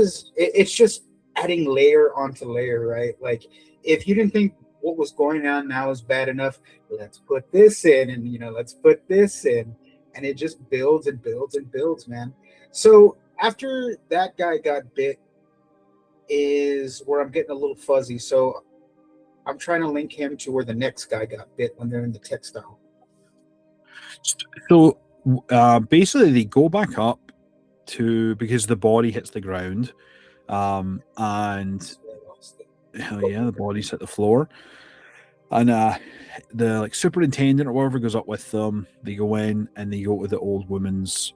Speaker 2: just adding layer onto layer, right? Like if you didn't think what was going on now is bad enough, let's put this in, and let's put this in, and it just builds and builds and builds, man. So after that guy got bit is where I'm getting a little fuzzy. So I'm trying to link him to where the next guy got bit when they're in the textile.
Speaker 1: So basically they go back up to, because the body hits the ground, and hell yeah, the body's hit the floor, and the like superintendent or whatever goes up with them. They go in and they go to the old woman's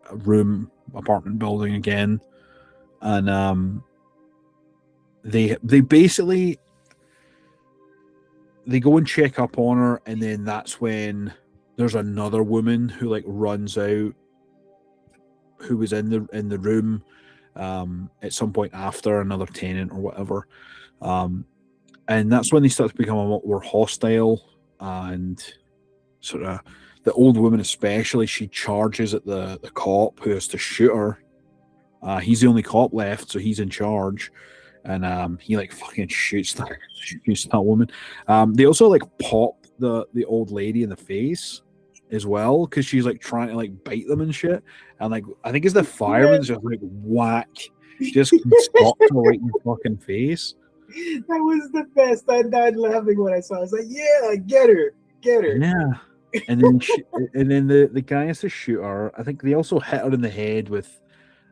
Speaker 1: apartment building again, and they basically they go and check up on her, and then that's when there's another woman who like runs out, who was in the room at some point after, another tenant or whatever, and that's when they start to become a lot more hostile, and sort of the old woman especially, she charges at the cop who has to shoot her. He's the only cop left, so he's in charge, and he like fucking shoots that woman. They also like pop the old lady in the face as well, because she's like trying to like bite them and shit, and like I think it's the fireman's just like whack, just stopped her right in the fucking face.
Speaker 2: That was the best. I died laughing when I saw it. I was like, yeah, get her.
Speaker 1: Yeah. And then the guy has to shoot her. I think they also hit her in the head with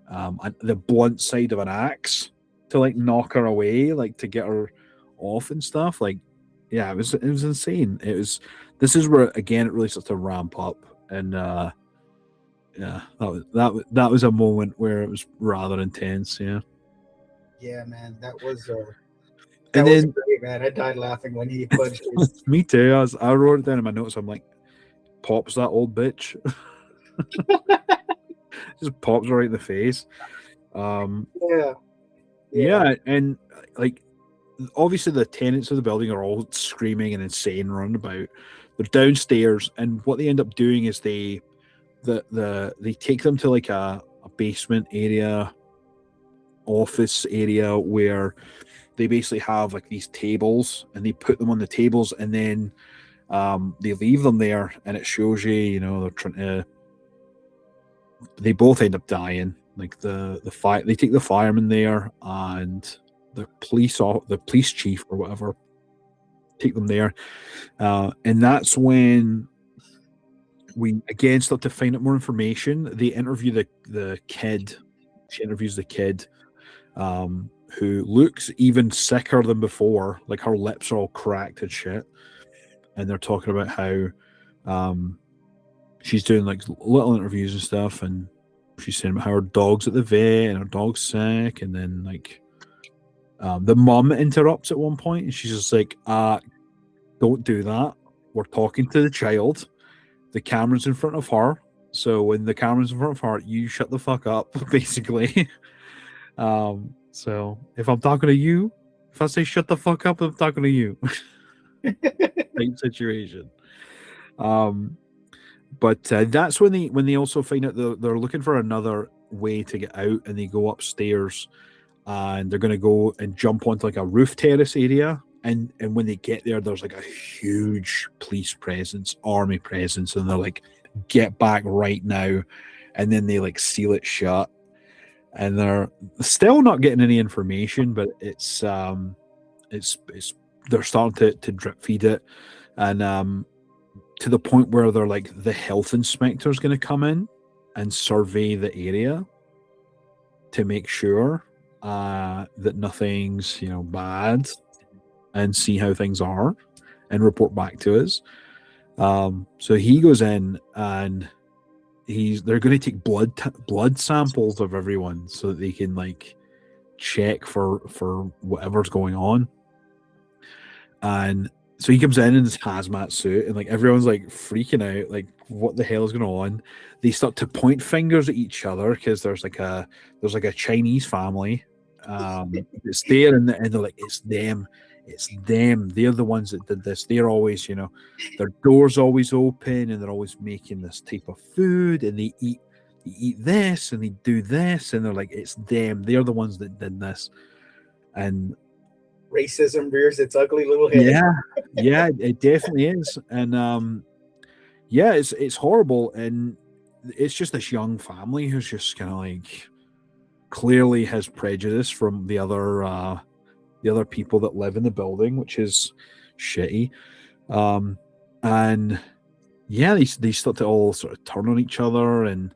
Speaker 1: the blunt side of an axe to like knock her away, like to get her off and stuff. Like, yeah, it was insane. This is where again it really starts to ramp up, and yeah, that was a moment where it was rather intense. Yeah.
Speaker 2: Yeah, man, that was
Speaker 1: then
Speaker 2: great, man. I died laughing when he punched her.
Speaker 1: Me too. I wrote it down in my notes. I'm like, pops that old bitch. Just pops her right in the face. Yeah, and like obviously the tenants of the building are all screaming and insane, running about. They're downstairs, and what they end up doing is they take them to like a basement area, office area, where they basically have like these tables, and they put them on the tables, and then they leave them there, and it shows you, they're trying to. They both end up dying. Like they take the fireman there, and the police chief or whatever, take them there, and that's when we again start to find out more information. They interview the kid. She interviews the kid, who looks even sicker than before. Like her lips are all cracked and shit. And they're talking about how she's doing like little interviews and stuff, and she's saying about how her dog's at the vet and her dog's sick, and then like the mum interrupts at one point, and she's just like, don't do that. We're talking to the child. The camera's in front of her. So when the camera's in front of her, you shut the fuck up, basically. So if I'm talking to you, if I say shut the fuck up, I'm talking to you. Type situation. But that's when they also find out they're looking for another way to get out, and they go upstairs, and they're going to go and jump onto like a roof terrace area. And when they get there, there's like a huge police presence, army presence, and they're like, get back right now. And then they like seal it shut, and they're still not getting any information, but it's they're starting to drip feed it, and to the point where they're like, the health inspector is going to come in and survey the area to make sure that nothing's bad, and see how things are and report back to us. So he goes in, and they're going to take blood samples of everyone so that they can like check for whatever's going on. And So he comes in his hazmat suit, and like everyone's like freaking out, like what the hell is going on? They start to point fingers at each other because there's like a Chinese family, it's there, and they're like, it's them. They're the ones that did this. They're always, their doors always open, and they're always making this type of food, and they eat this, and they do this, and they're like, it's them. They're the ones that did this, and
Speaker 2: Racism rears its ugly little head.
Speaker 1: yeah, it definitely is, and yeah, it's horrible, and it's just this young family who's just kind of like clearly has prejudice from the other people that live in the building, which is shitty, and yeah, they start to all sort of turn on each other, and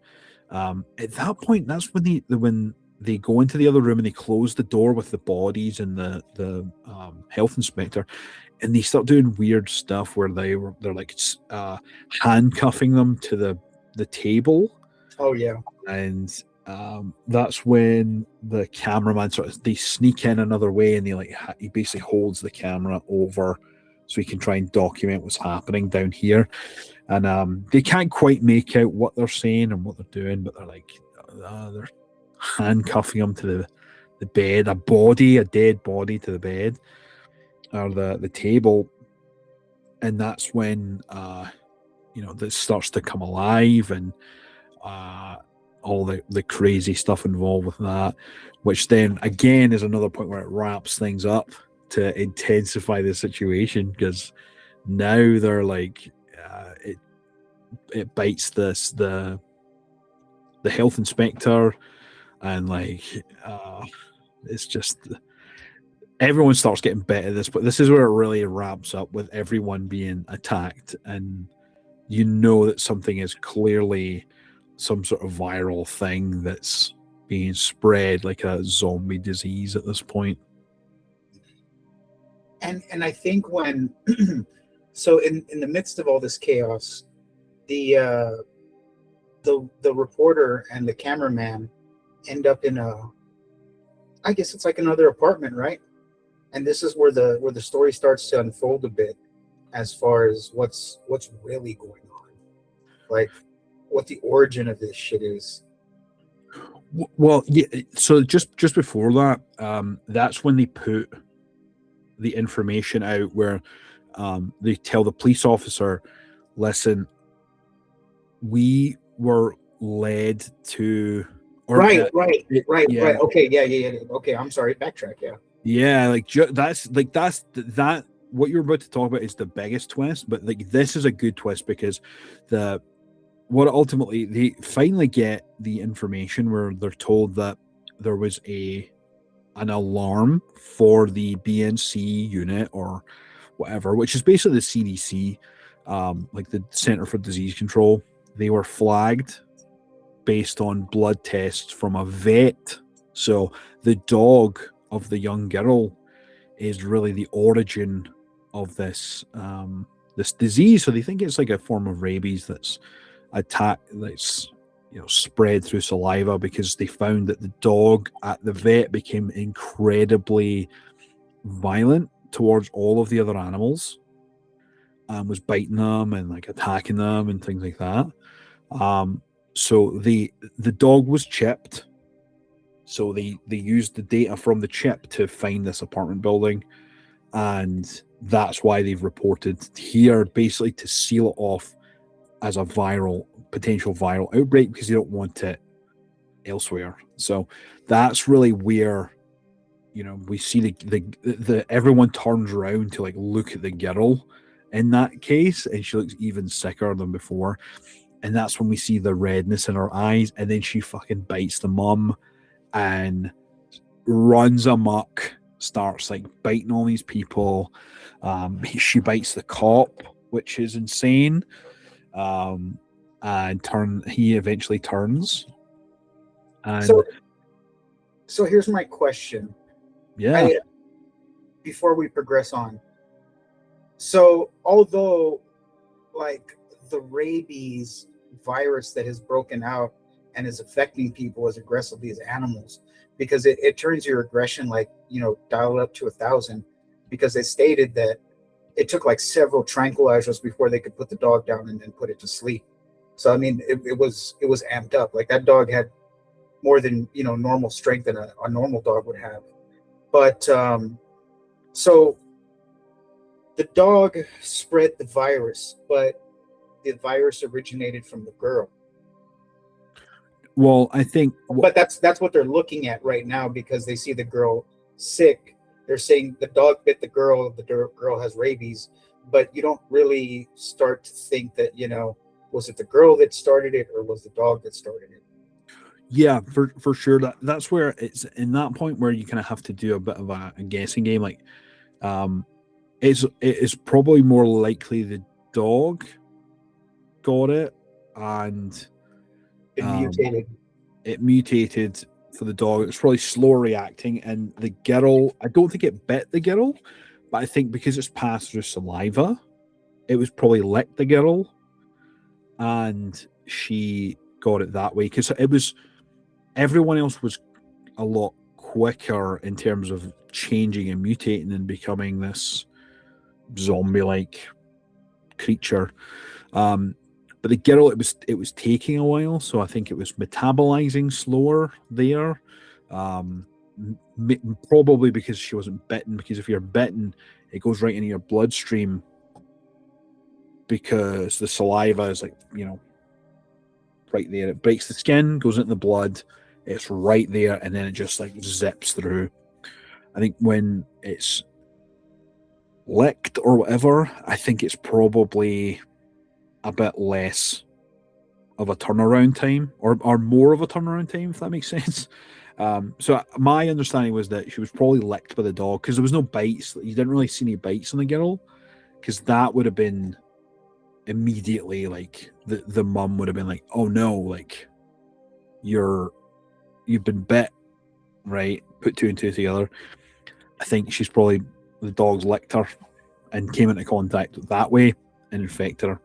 Speaker 1: at that point, that's when they go into the other room and they close the door with the bodies and the health inspector, and they start doing weird stuff where they're like handcuffing them to the table.
Speaker 2: Oh yeah,
Speaker 1: and that's when the cameraman they sneak in another way, and he basically holds the camera over so he can try and document what's happening down here. And they can't quite make out what they're saying and what they're doing, but they're like they're handcuffing him to the bed, a dead body to the bed or the table, and that's when this starts to come alive, and all the crazy stuff involved with that, which then again is another point where it wraps things up to intensify the situation, because now they're like it bites the health inspector, and like it's just everyone starts getting bit at this, but this is where it really wraps up with everyone being attacked, and that something is clearly some sort of viral thing that's being spread like a zombie disease at this point.
Speaker 2: And I think when so in the midst of all this chaos, the reporter and the cameraman end up in I guess it's like another apartment, right? And this is where the story starts to unfold a bit, as far as what's really going on, like what the origin of this shit is.
Speaker 1: Well, yeah. So just before that, that's when they put the information out where they tell the police officer, "Listen, we were led to."
Speaker 2: Right.
Speaker 1: Yeah.
Speaker 2: Okay, yeah. Okay, I'm sorry. Backtrack. Yeah.
Speaker 1: Yeah, like that's that. What you're about to talk about is the biggest twist, but like this is a good twist because what ultimately they finally get the information where they're told that there was an alarm for the BNC unit or whatever, which is basically the CDC, like the Center for Disease Control. They were flagged based on blood tests from a vet. So the dog of the young girl is really the origin of this disease. So they think it's like a form of rabies that's spread through saliva, because they found that the dog at the vet became incredibly violent towards all of the other animals and was biting them and like attacking them and things like that. So the dog was chipped. So they used the data from the chip to find this apartment building, and that's why they've reported here, basically to seal it off as a potential viral outbreak, because they don't want it elsewhere. So that's really where we see the everyone turns around to like look at the girl in that case, and she looks even sicker than before. And that's when we see the redness in her eyes, and then she fucking bites the mum and runs amok, starts like biting all these people. She bites the cop, which is insane. And he eventually turns. And
Speaker 2: so here's my question.
Speaker 1: Yeah.
Speaker 2: Before we progress on. So although like the rabies virus that has broken out and is affecting people as aggressively as animals, because it turns your aggression dial up to 1,000, because they stated that it took like several tranquilizers before they could put the dog down and then put it to sleep. So I mean, it was amped up. Like that dog had more than normal strength than a normal dog would have. But so the dog spread the virus, but the virus originated from the girl.
Speaker 1: Well, I think,
Speaker 2: but that's what they're looking at right now because they see the girl sick. They're saying the dog bit the girl girl has rabies, but you don't really start to think that, was it the girl that started it or was the dog that started it?
Speaker 1: yeah, for sure. That's where it's in that point where you kind of have to do a bit of a guessing game. Like, it's probably more likely the dog got it and
Speaker 2: it mutated.
Speaker 1: It mutated for the dog. It's probably slower reacting, and the girl, I don't think it bit the girl, but I think because it's passed through saliva, it was probably licked the girl, and she got it that way. Because it was everyone else was a lot quicker in terms of changing and mutating and becoming this zombie-like creature. But the girl, it was taking a while, so I think it was metabolizing slower there. Probably because she wasn't bitten. Because if you're bitten, it goes right into your bloodstream. Because the saliva is like right there. It breaks the skin, goes into the blood. It's right there, and then it just like zips through. I think when it's licked or whatever, I think it's probably a bit less of a turnaround time or more of a turnaround time, if that makes sense. So my understanding was that she was probably licked by the dog because there was no bites. You didn't really see any bites on the girl because that would have been immediately like the mum would have been like, oh no, like you've been bit, right? Put two and two together. I think she's probably the dog's licked her and came into contact that way and infected her.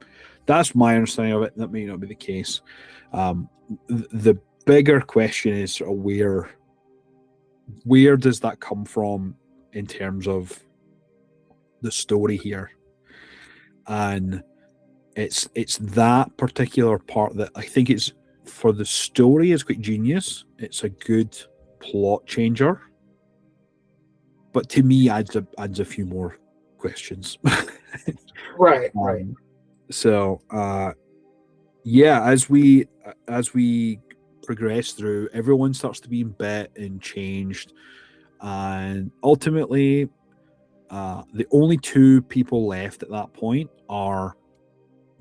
Speaker 1: That's my understanding of it. That may not be the case. The bigger question is sort of where does that come from in terms of the story here? And it's that particular part that I think it's for the story is quite genius. It's a good plot changer, but to me adds a few more questions.
Speaker 2: Right.
Speaker 1: So, yeah, as we progress through, everyone starts to be bit and changed, and ultimately, the only two people left at that point are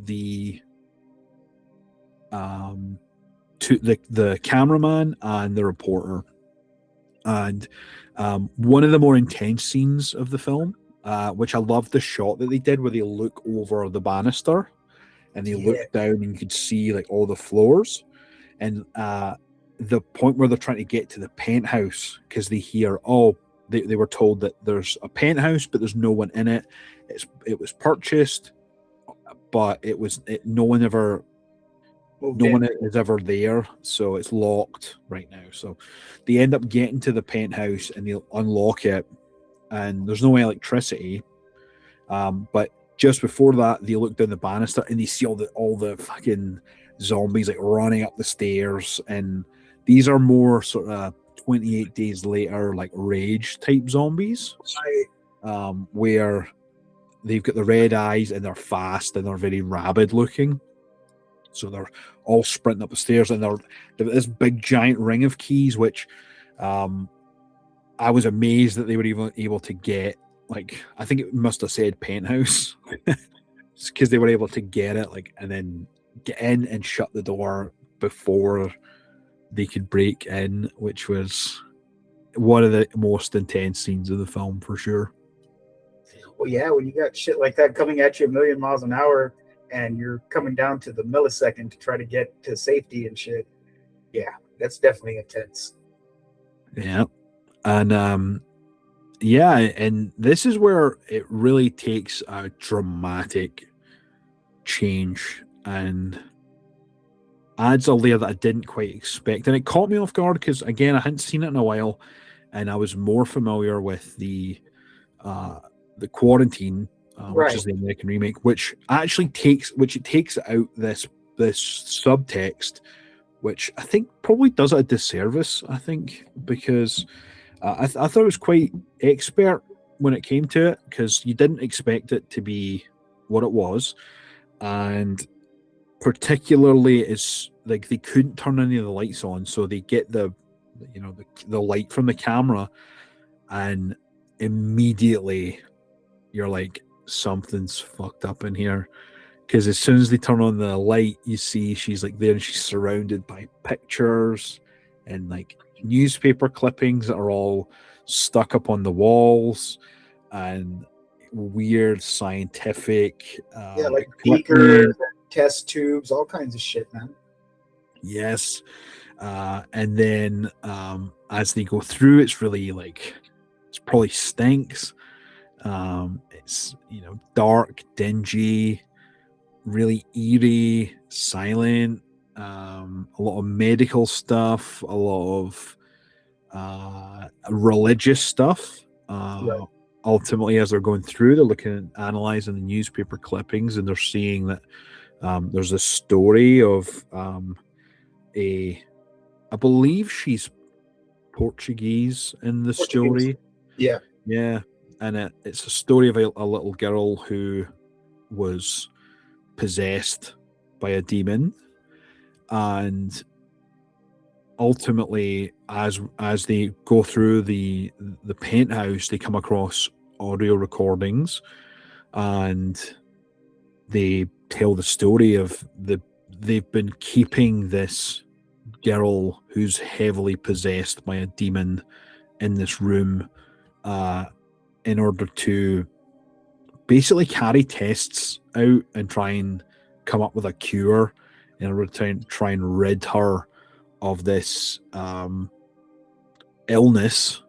Speaker 1: the cameraman and the reporter. And one of the more intense scenes of the film, which I love the shot that they did where they look over the banister and they look down and you could see like all the floors, and the point where they're trying to get to the penthouse because they hear, they were told that there's a penthouse but there's no one in it. It was purchased, but no one is ever there, so it's locked right now. So they end up getting to the penthouse and they'll unlock it, and there's no electricity. But just before that, they look down the banister and they see all the fucking zombies like running up the stairs, and these are more sort of 28 days later, like rage type zombies, where they've got the red eyes and they're fast and they're very rabid looking. So they're all sprinting up the stairs, and they've got this big giant ring of keys, which I was amazed that they were even able to get. Like, I think it must have said penthouse because they were able to get it, like, and then get in and shut the door before they could break in, which was one of the most intense scenes of the film for sure.
Speaker 2: Well, yeah, when you got shit like that coming at you a million miles an hour and you're coming down to the millisecond to try to get to safety and shit, yeah, that's definitely intense.
Speaker 1: Yeah. And yeah, and this is where it really takes a dramatic change and adds a layer that I didn't quite expect. And it caught me off guard because, again, I hadn't seen it in a while, and I was more familiar with the quarantine which is
Speaker 2: Right.
Speaker 1: the American remake, which it takes out this subtext, which I think probably does it a disservice. I think because I thought it was quite expert when it came to it, because you didn't expect it to be what it was, and particularly is like they couldn't turn any of the lights on, so they get the light from the camera, and immediately you're like, something's fucked up in here, because as soon as they turn on the light, you see she's like there, and she's surrounded by pictures and like newspaper clippings that are all stuck up on the walls, and weird scientific
Speaker 2: Yeah, like beakers,
Speaker 1: equipment.
Speaker 2: test tubes, all kinds of shit, man.
Speaker 1: Yes. And then as they go through, it's really like, it's probably stinks. It's, dark, dingy, really eerie, silent, a lot of medical stuff, a lot of religious stuff.
Speaker 2: Right.
Speaker 1: Ultimately, as they're going through, they're looking at analyzing the newspaper clippings, and they're seeing that there's a story of I believe she's Portuguese in the
Speaker 2: Portuguese.
Speaker 1: story.
Speaker 2: Yeah.
Speaker 1: Yeah, and it's a story of a little girl who was possessed by a demon, and ultimately, as they go through the penthouse, they come across audio recordings, and they tell the story of they've been keeping this girl who's heavily possessed by a demon in this room in order to basically carry tests out and try and come up with a cure in order to try and rid her of this illness.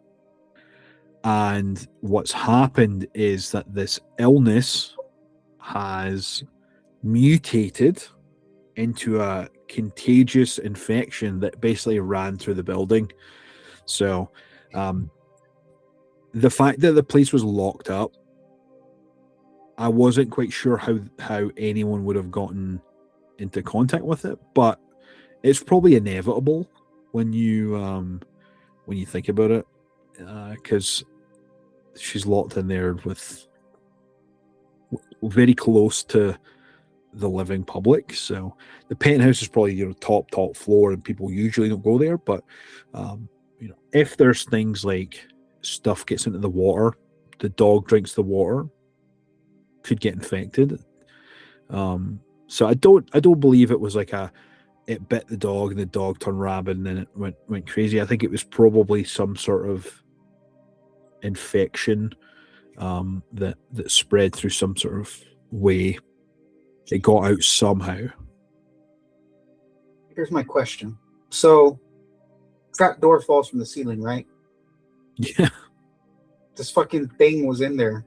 Speaker 1: And what's happened is that this illness has mutated into a contagious infection that basically ran through the building. So the fact that the place was locked up, I wasn't quite sure how anyone would have gotten into contact with it, but it's probably inevitable when you think about it, because she's locked in there with very close to the living public. So the penthouse is probably top floor, and people usually don't go there. But if there's things like stuff gets into the water, the dog drinks the water, could get infected. So I don't believe it was like it bit the dog and the dog turned rabid and then it went crazy. I think it was probably some sort of infection that spread through some sort of way. It got out somehow.
Speaker 2: Here's my question. So, trap door falls from the ceiling, right?
Speaker 1: Yeah.
Speaker 2: This fucking thing was in there.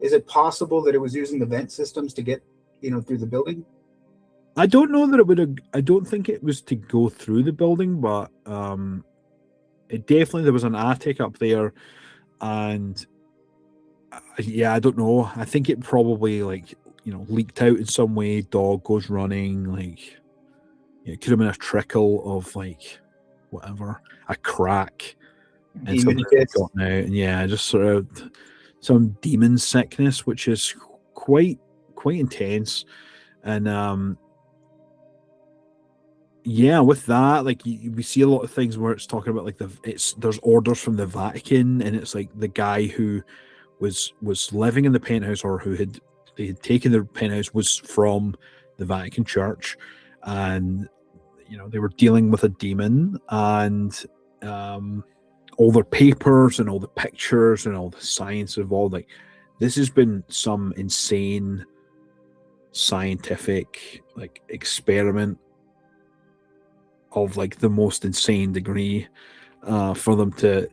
Speaker 2: Is it possible that it was using the vent systems to get, through the building?
Speaker 1: I don't know that it would have. I don't think it was to go through the building, but it definitely, there was an attic up there, and yeah, I don't know. I think it probably leaked out in some way. Dog goes running, it could have been a trickle of whatever, a crack, and
Speaker 2: Demon
Speaker 1: something
Speaker 2: kids.
Speaker 1: gotten out, and yeah, just sort of some demon sickness, which is quite intense, and yeah, with that, we see a lot of things where it's talking about there's orders from the Vatican, and it's like the guy who was living in the penthouse, or they had taken the penthouse, was from the Vatican Church, and they were dealing with a demon, and all their papers and all the pictures and all the science involved, this has been some insane scientific experiment of the most insane degree for them to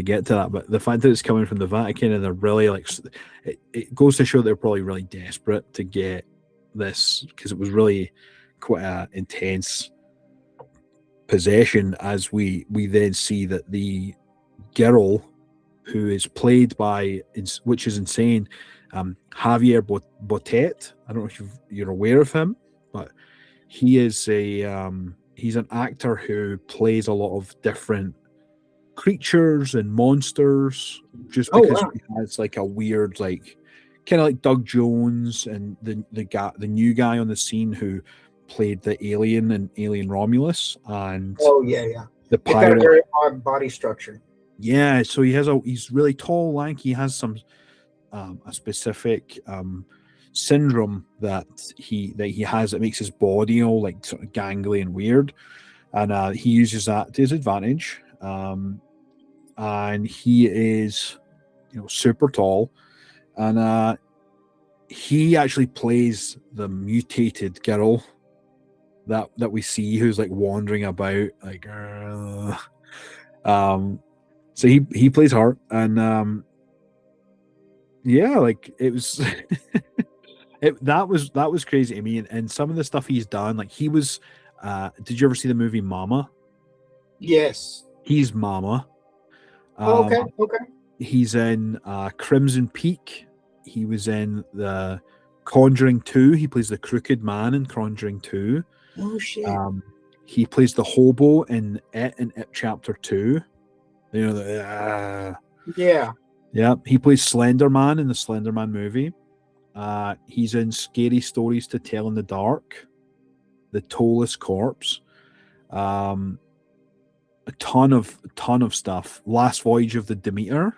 Speaker 1: get to that. But the fact that it's coming from the Vatican, and they're really it goes to show they're probably really desperate to get this, because it was really quite an intense possession, as we then see that the girl who is played by, which is insane, Javier Botet. I don't know if you're aware of him, but he is he's an actor who plays a lot of different creatures and monsters, just
Speaker 2: Oh
Speaker 1: because
Speaker 2: wow.
Speaker 1: he has like a weird, like, kind of like Doug Jones and the new guy on the scene who played the alien in Alien Romulus and
Speaker 2: Oh yeah.
Speaker 1: the
Speaker 2: They've got a
Speaker 1: pirate.
Speaker 2: very odd body structure.
Speaker 1: Yeah, so he's really tall, lanky. He has some a specific syndrome that he has that makes his body all like sort of gangly and weird, and he uses that to his advantage. And he is, super tall, and he actually plays the mutated girl that we see who's like wandering about like. So he plays her, and yeah, like it was. That was crazy to me, and some of the stuff he's done, like he was. Did you ever see the movie Mama?
Speaker 2: Yes.
Speaker 1: He's Mama.
Speaker 2: Oh, okay. Okay.
Speaker 1: He's in Crimson Peak. He was in the Conjuring 2. He plays the crooked man in Conjuring 2.
Speaker 2: Oh shit.
Speaker 1: He plays the hobo in It Chapter 2. You know, the,
Speaker 2: Yeah.
Speaker 1: yeah. He plays Slender Man in the Slender Man movie. He's in Scary Stories to Tell in the Dark, The Toeless Corpse, a ton of stuff. Last Voyage of the Demeter,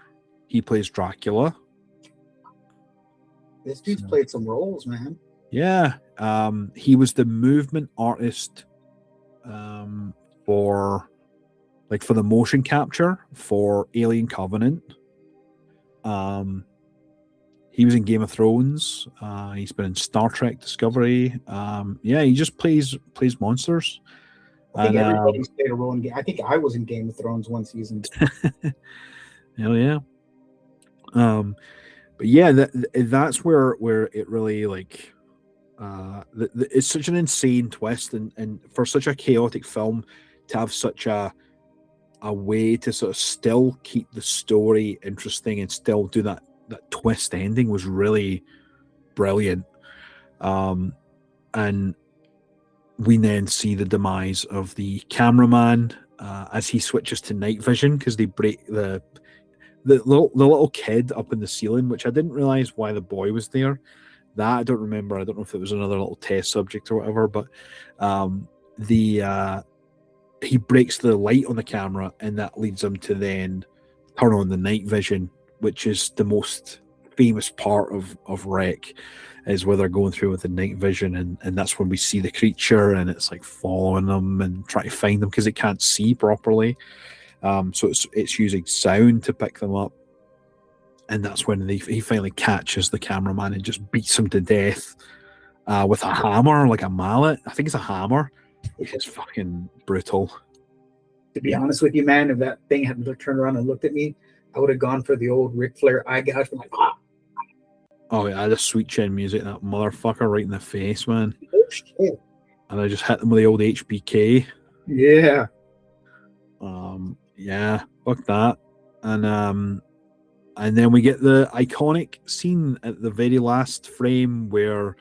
Speaker 1: he plays Dracula.
Speaker 2: This dude's played some roles, man.
Speaker 1: Yeah, he was the movement artist for the motion capture for Alien Covenant. He was in Game of Thrones. He's been in Star Trek Discovery. Yeah, he just plays monsters.
Speaker 2: I think everybody's played a role in Game. I think I was in Game of Thrones one season.
Speaker 1: Hell yeah. But yeah, that's where it really like. It's such an insane twist, and for such a chaotic film to have such a way to sort of still keep the story interesting and still do that twist ending was really brilliant. And we then see the demise of the cameraman as he switches to night vision because they break the little kid up in the ceiling, which I didn't realize why the boy was there. That I don't remember. I don't know if it was another little test subject or whatever, but he breaks the light on the camera, and that leads him to then turn on the night vision, which is the most famous part of Wreck, is where they're going through with the night vision, and that's when we see the creature, and it's like following them and trying to find them because it can't see properly. So it's using sound to pick them up, and that's when he finally catches the cameraman and just beats him to death with a hammer, like a mallet. I think it's a hammer, which is fucking brutal.
Speaker 2: To be honest with you, man, if that thing hadn't turned around and looked at me, I would have gone for the old Ric Flair eye gouge. I'm like, ah.
Speaker 1: Oh yeah, the sweet chin music, that motherfucker right in the face, man.
Speaker 2: Oh, shit.
Speaker 1: And I just hit them with the old HBK.
Speaker 2: Yeah.
Speaker 1: Yeah, fuck that. And then we get the iconic scene at the very last frame where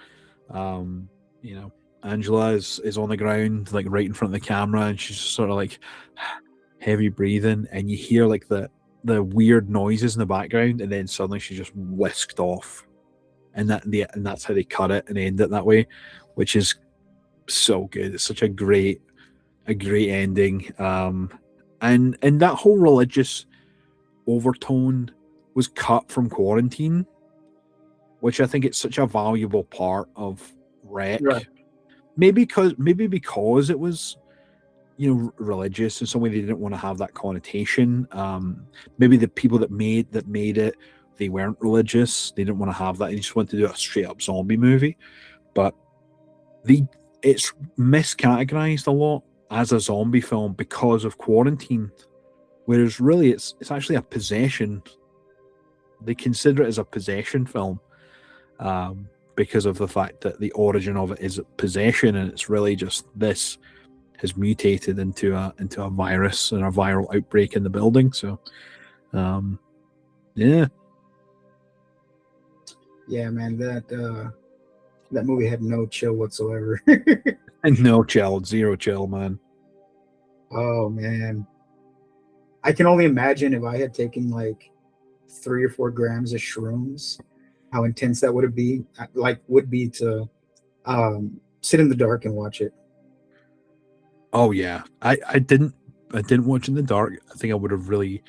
Speaker 1: Angela is on the ground, like right in front of the camera, and she's just sort of like heavy breathing, and you hear like the weird noises in the background, and then suddenly she's just whisked off. And that's how they cut it and end it that way, which is so good. It's such a great ending. And that whole religious overtone was cut from Quarantine, which I think it's such a valuable part of Wreck.
Speaker 2: Right.
Speaker 1: Maybe because it was, religious in some way, they didn't want to have that connotation. Maybe the people that made it, they weren't religious. They didn't want to have that. They just wanted to do a straight up zombie movie. But it's miscategorized a lot as a zombie film because of Quarantine, whereas really it's actually a possession. They consider it as a possession film because of the fact that the origin of it is possession, and it's really just this has mutated into a virus and a viral outbreak in the building. So, yeah.
Speaker 2: Yeah, man, that movie had no chill whatsoever.
Speaker 1: And no chill, zero chill, man.
Speaker 2: Oh man, I can only imagine if I had taken like 3 or 4 grams of shrooms, how intense that would be to sit in the dark and watch it.
Speaker 1: Oh yeah, I didn't watch in the dark. I think I would have really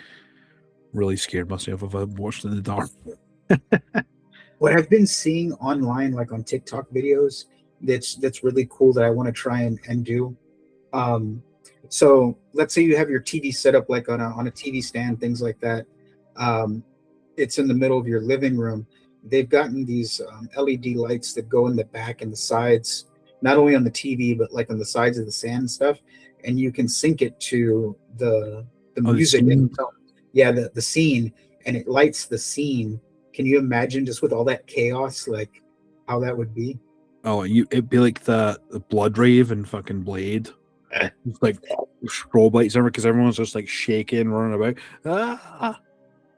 Speaker 1: scared myself if I watched in the dark.
Speaker 2: What I've been seeing online, like on TikTok videos, that's really cool that I want to try and do. Um, so let's say you have your TV set up like on a TV stand, things like that. Um, it's in the middle of your living room. They've gotten these LED lights that go in the back and the sides, not only on the TV but like on the sides of the stand and stuff, and you can sync it to the
Speaker 1: Oh, the
Speaker 2: music and
Speaker 1: scene.
Speaker 2: yeah, the scene, and it lights the scene. Can you imagine just with all that chaos, like how that would be?
Speaker 1: Oh, it'd be like the blood rave and fucking Blade. It's like strobe lights everywhere because everyone's just like shaking, running about. Ah,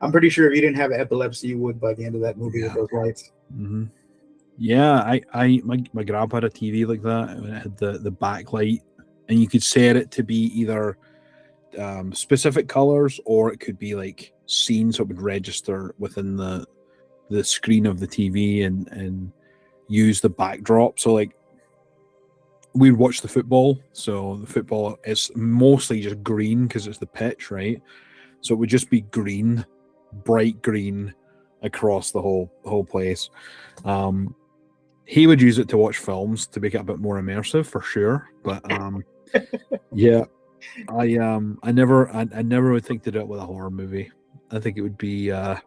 Speaker 2: I'm pretty sure if you didn't have epilepsy, you would by the end of that movie with
Speaker 1: yeah.
Speaker 2: those lights.
Speaker 1: hmm Yeah, my grandpa had a TV like that, and it had the backlight, and you could set it to be either specific colors or it could be like scenes that would register within the screen of the TV and use the backdrop. So like we'd watch the football. So the football is mostly just green because it's the pitch, right? So it would just be green, bright green across the whole place. Um, he would use it to watch films to make it a bit more immersive for sure. But yeah, I never would think to do it with a horror movie. I think it would be a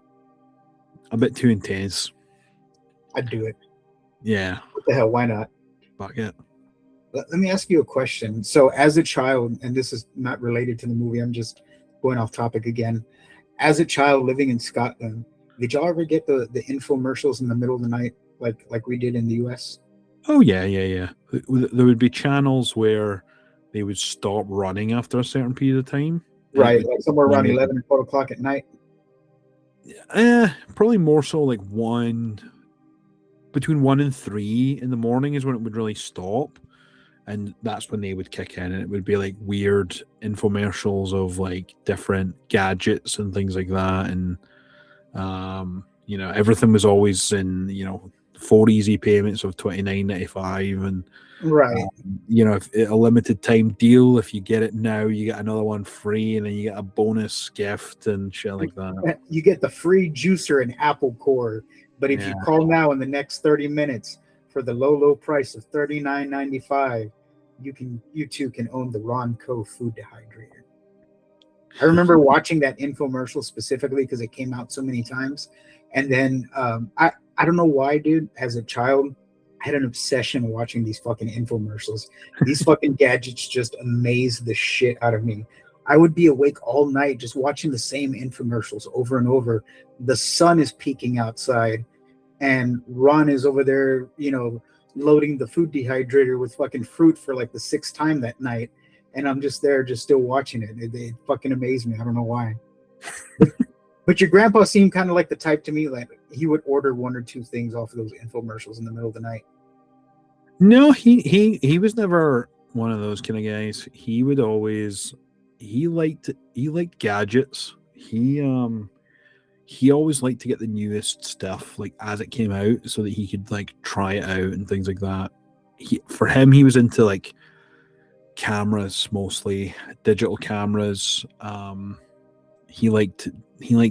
Speaker 1: bit too intense.
Speaker 2: I'd do it.
Speaker 1: Yeah,
Speaker 2: What the hell? Why not?
Speaker 1: fuck it.
Speaker 2: Let me ask you a question. So, as a child, and this is not related to the movie, I'm just going off topic again. As a child living in Scotland, did y'all ever get the infomercials in the middle of the night, like we did in the US?
Speaker 1: Oh yeah, yeah, yeah. There would be channels where they would stop running after a certain period of time, and it
Speaker 2: Right,
Speaker 1: would
Speaker 2: like somewhere around
Speaker 1: maybe
Speaker 2: 11 or 12 o'clock at night.
Speaker 1: probably more so like one between 1 and 3 in the morning is when it would really stop, and that's when they would kick in, and it would be like weird infomercials of like different gadgets and things like that, and everything was always in 4 easy payments of 29.95, and
Speaker 2: Right.
Speaker 1: if a limited time deal. If you get it now, you get another one free, and then you get a bonus gift and shit like that.
Speaker 2: You get the free juicer and apple core, but if you
Speaker 1: Yeah,
Speaker 2: call now in the next 30 minutes for the low price of 39.95, you too can own the Ronco food dehydrator. I remember watching that infomercial specifically because it came out so many times. And then I don't know why, dude, as a child, I had an obsession watching these fucking infomercials. These fucking gadgets just amazed the shit out of me. I would be awake all night just watching the same infomercials over and over. The sun is peaking outside, and Ron is over there, loading the food dehydrator with fucking fruit for like the sixth time that night. And I'm just there, just still watching it. It fucking amazed me. I don't know why. But your grandpa seemed kind of like the type to me, like he would order 1 or 2 things off of those infomercials in the middle of the night.
Speaker 1: no, he was never one of those kind of guys. He would always he liked gadgets. He always liked to get the newest stuff like as it came out so that he could like try it out and things like that. For him, he was into like cameras, mostly digital cameras. He liked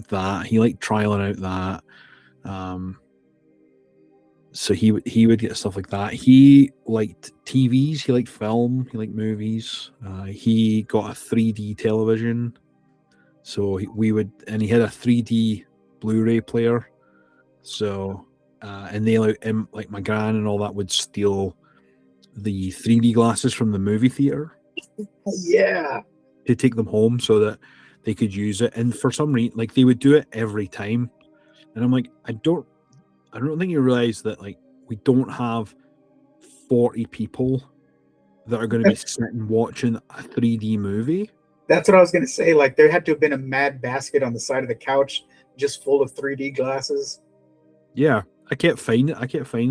Speaker 1: that. He liked trialing out that. So he would get stuff like that. He liked TVs. He liked film. He liked movies. He got a 3D television. So and he had a 3D Blu-ray player. So and they like my gran and all that would steal the 3D glasses from the movie theater
Speaker 2: Yeah.
Speaker 1: to take them home so that they could use it. And for some reason, like they would do it every time. And I'm like, I don't think you realize that like we don't have 40 people that are going to be sitting watching a 3D movie.
Speaker 2: That's what I was going to say. Like, there had to have been a mad basket on the side of the couch just full of 3D glasses.
Speaker 1: Yeah, I kept finding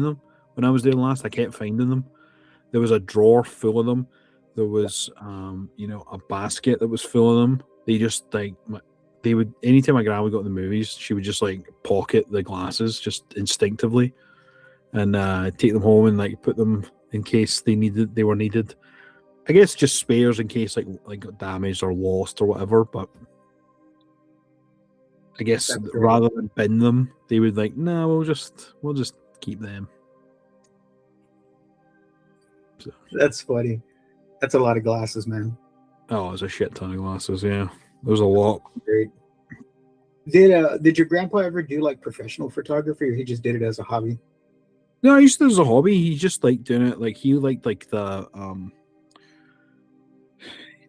Speaker 1: them when I was there last. I kept finding them. There was a drawer full of them. There was, a basket that was full of them. They just they would anytime my grandma would go to the movies, she would just like pocket the glasses just instinctively, and take them home and like put them in case they were needed. I guess just spares in case like got damaged or lost or whatever. But I guess rather than bin them, they would like, no, we'll just keep them. So.
Speaker 2: That's funny. That's a lot of glasses, man.
Speaker 1: Oh, there's a shit ton of glasses. Yeah, there's a lot.
Speaker 2: Great. Did your grandpa ever do like professional photography, or he just did it as a hobby?
Speaker 1: No, he used to do it as a hobby. He just liked doing it. Like he liked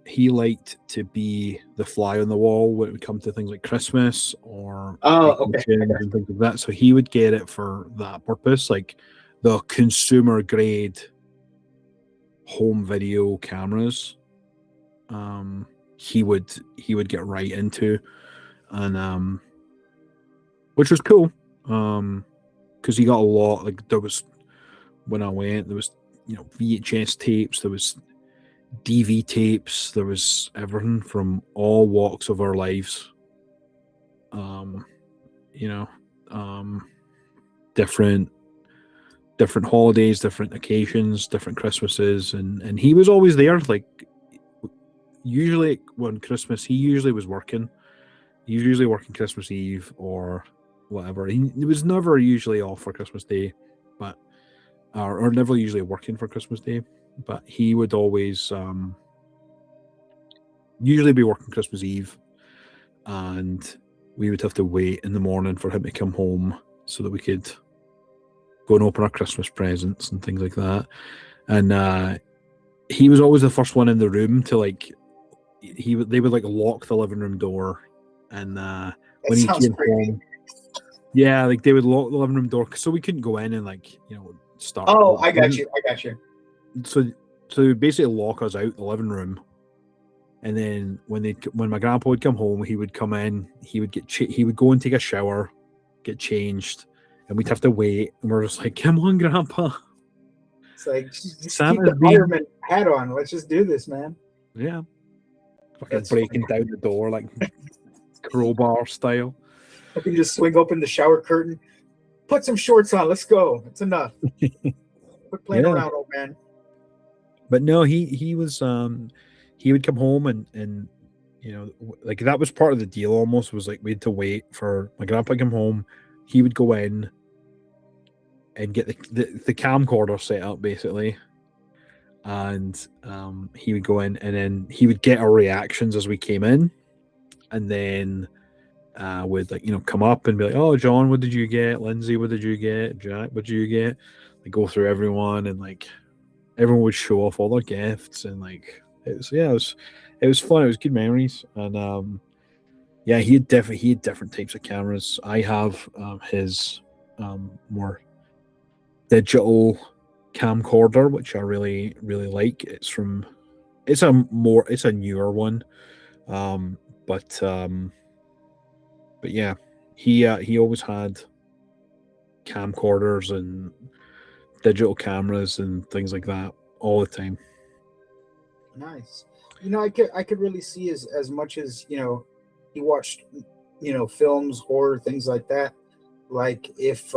Speaker 1: he liked to be the fly on the wall when it would come to things like Christmas or
Speaker 2: okay.
Speaker 1: and things like that. So he would get it for that purpose, like the consumer grade home video cameras. He would get right into, and which was cool. Because he got a lot. Like there was when I went, there was VHS tapes, there was DV tapes, there was everything from all walks of our lives. Different holidays, different occasions, different Christmases, and he was always there. Like usually when Christmas, he usually was working. He was usually working Christmas Eve or whatever. He was never usually off for Christmas Day, but or never usually working for Christmas Day. But he would always usually be working Christmas Eve, and we would have to wait in the morning for him to come home so that we could go and open our Christmas presents and things like that. And he was always the first one in the room to they would like lock the living room door, and when he came home, yeah, like they would lock the living room door so we couldn't go in and start.
Speaker 2: Oh, I got you.
Speaker 1: So they would basically lock us out the living room, and then when my grandpa would come home, he would come in, he would go and take a shower, get changed, and we'd have to wait, and we're just like, come on, Grandpa.
Speaker 2: It's like, just keep the fireman hat on. Let's just do this, man.
Speaker 1: Yeah. Fucking breaking down the door like crowbar style.
Speaker 2: I can just swing open the shower curtain. Put some shorts on. Let's go. It's enough. Quit playing around, old man.
Speaker 1: But no, he was he would come home and like that was part of the deal almost, was like we had to wait for my grandpa to come home. He would go in and get the camcorder set up basically, and he would go in and then he would get our reactions as we came in, and then would come up and be like, oh, John, what did you get? Lindsay, what did you get? Jack, what did you get? Like go through everyone, and like everyone would show off all their gifts, and like it was fun. It was good memories. And he had different types of cameras. I have his more digital camcorder, which I really, really like. It's a newer one. But yeah, he always had camcorders and digital cameras and things like that all the time.
Speaker 2: Nice. I could really see as much as he watched films, horror, things like that. Like if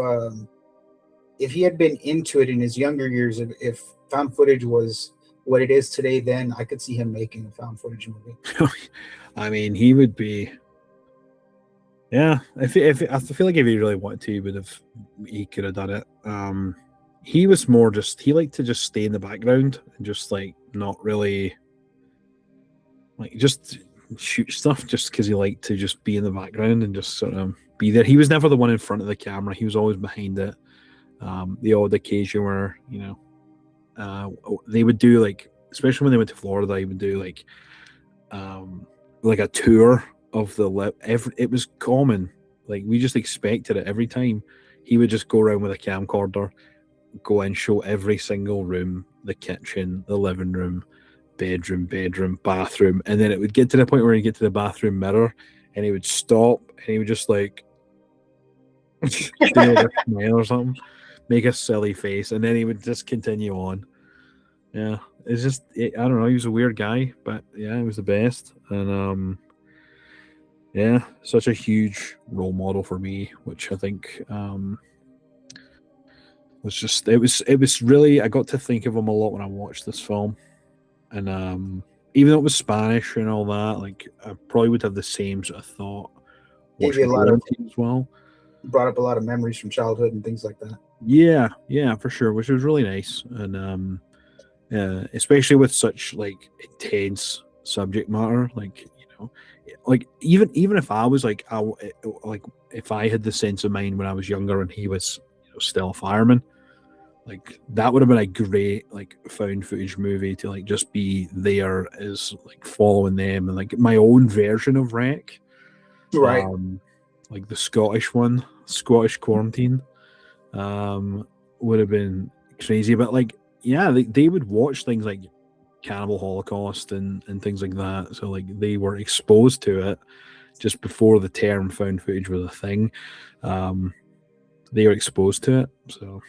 Speaker 2: he had been into it in his younger years, if found footage was what it is today, then I could see him making a found footage movie.
Speaker 1: I mean, he would be. Yeah, I feel like if he really wanted to, he could have done it. He was more he liked to just stay in the background and just like not really just shoot stuff, just because he liked to just be in the background and just sort of be there. He was never the one in front of the camera. He was always behind it. The odd occasion where they would do especially when they went to Florida, he would do a tour of it was common. Like we just expected it every time. He would just go around with a camcorder, go and show every single room, the kitchen, the living room, bedroom, bathroom, and then it would get to the point where he'd get to the bathroom mirror and he would stop and he would just do like a smile or something, make a silly face, and then he would just continue on. Yeah, it's just I don't know. He was a weird guy, but yeah, he was the best, and yeah, such a huge role model for me, which I think was just it was really I got to think of him a lot when I watched this film, and even though it was Spanish and all that, like I probably would have the same sort of thought
Speaker 2: Gave you
Speaker 1: watching
Speaker 2: a lot of
Speaker 1: Quarantine as well.
Speaker 2: brought up a lot of memories from childhood and things like that.
Speaker 1: Yeah, for sure, which was really nice, and especially with such like intense subject matter, like like even if I was like like if I had the sense of mind when I was younger and he was still a fireman, like that would have been a great like found footage movie to like just be there as like following them and like my own version of Wreck,
Speaker 2: Right.
Speaker 1: like the Scottish one, Scottish Quarantine, would have been crazy. But like, yeah, they would watch things like Cannibal Holocaust and things like that. So like they were exposed to it just before the term found footage was a thing. They were exposed to it. So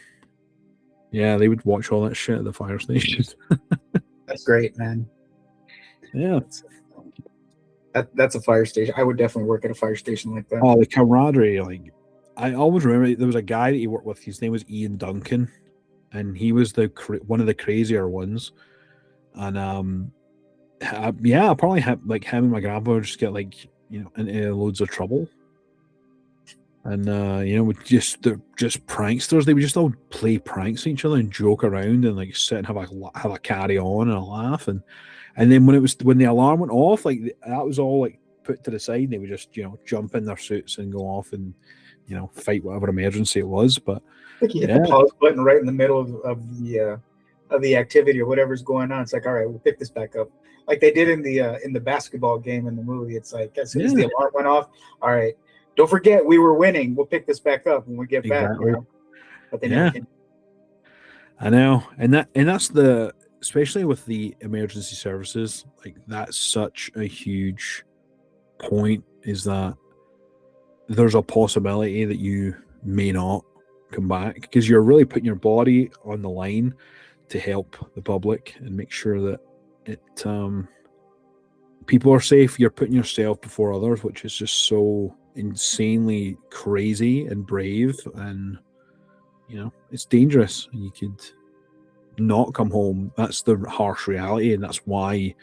Speaker 1: yeah, they would watch all that shit at the fire station.
Speaker 2: That's great, man.
Speaker 1: Yeah.
Speaker 2: That's a fire station. I would definitely work at a fire station like that.
Speaker 1: Oh, the camaraderie. Like, I always remember there was a guy that he worked with. His name was Ian Duncan, and he was one of the crazier ones. And yeah, apparently like him and my grandpa would just get like into loads of trouble. And with they're just pranksters. They would just all play pranks on each other and joke around and like sit and have a carry on and a laugh. And then when the alarm went off, like that was all like put to the side. They would just jump in their suits and go off and fight whatever emergency it was. But
Speaker 2: I think you hit the pause button right in the middle of the activity or whatever's going on. It's like, all right, we'll pick this back up, like they did in the basketball game in the movie. It's like as soon as the alarm went off, all right, don't forget we were winning. We'll pick this back up when we get back. But they never can.
Speaker 1: I know, and that's especially with the emergency services, like that's such a huge point, is that there's a possibility that you may not come back because you're really putting your body on the line to help the public and make sure that people are safe. You're putting yourself before others, which is just so insanely crazy and brave, and it's dangerous. You could not come home. That's the harsh reality, and that's why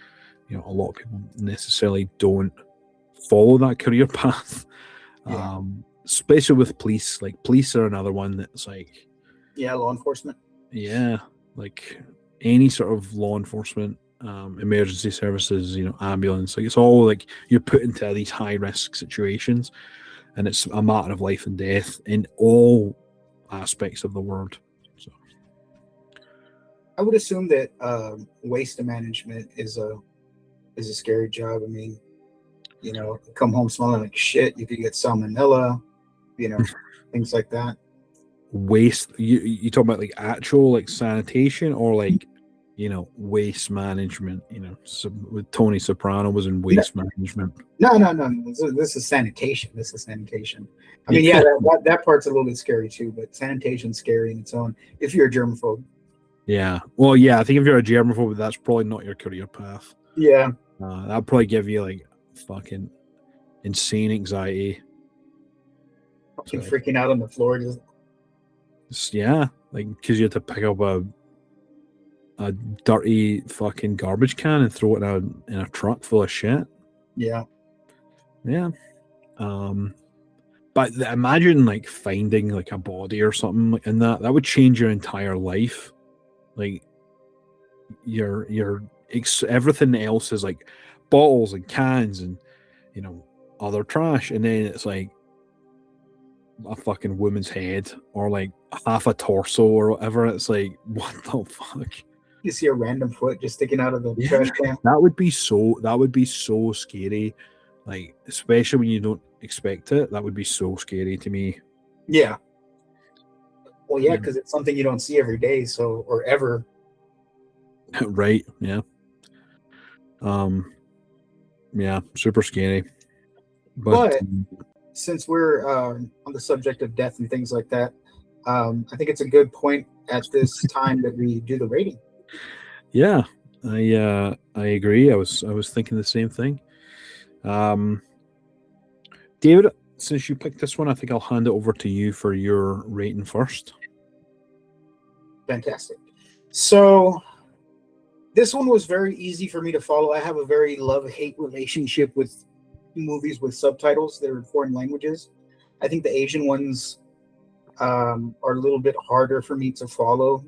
Speaker 1: a lot of people necessarily don't follow that career path. Especially with police. Like police are another one that's like
Speaker 2: law enforcement.
Speaker 1: Like any sort of law enforcement, emergency services, ambulance, like it's all like you're put into these high risk situations, and it's a matter of life and death in all aspects of the world. So
Speaker 2: I would assume that waste management is a scary job. I mean, come home smelling like shit, you could get salmonella, things like that.
Speaker 1: Waste, you talk about like actual like sanitation or like waste management, with Tony Soprano was in waste management.
Speaker 2: No. This is sanitation. I mean, that part's a little bit scary too, but sanitation's scary in its own if you're a germaphobe.
Speaker 1: Yeah. Well, yeah, I think if you're a germaphobe, that's probably not your career path.
Speaker 2: Yeah.
Speaker 1: That'll probably give you like fucking insane anxiety.
Speaker 2: Fucking freaking out on the floor.
Speaker 1: Yeah. Like, because you had to pick up a dirty fucking garbage can and throw it in a truck full of shit.
Speaker 2: Yeah.
Speaker 1: But imagine like finding like a body or something, and that would change your entire life. Like your everything else is like bottles and cans and other trash, and then it's like a fucking woman's head or like half a torso or whatever. It's like, what the fuck?
Speaker 2: You see a random foot just sticking out of the trash can.
Speaker 1: That would be so scary. Like, especially when you don't expect it. That would be so scary to me.
Speaker 2: Yeah. Well, yeah, because it's something you don't see every day, or ever.
Speaker 1: Right. Yeah. Yeah. Super scary. But
Speaker 2: since we're on the subject of death and things like that, I think it's a good point at this time that we do the rating.
Speaker 1: Yeah, I agree. I was thinking the same thing. Um, David, since you picked this one, I think I'll hand it over to you for your rating first.
Speaker 2: Fantastic. So this one was very easy for me to follow. I have a very love-hate relationship with movies with subtitles that are in foreign languages. I think the Asian ones are a little bit harder for me to follow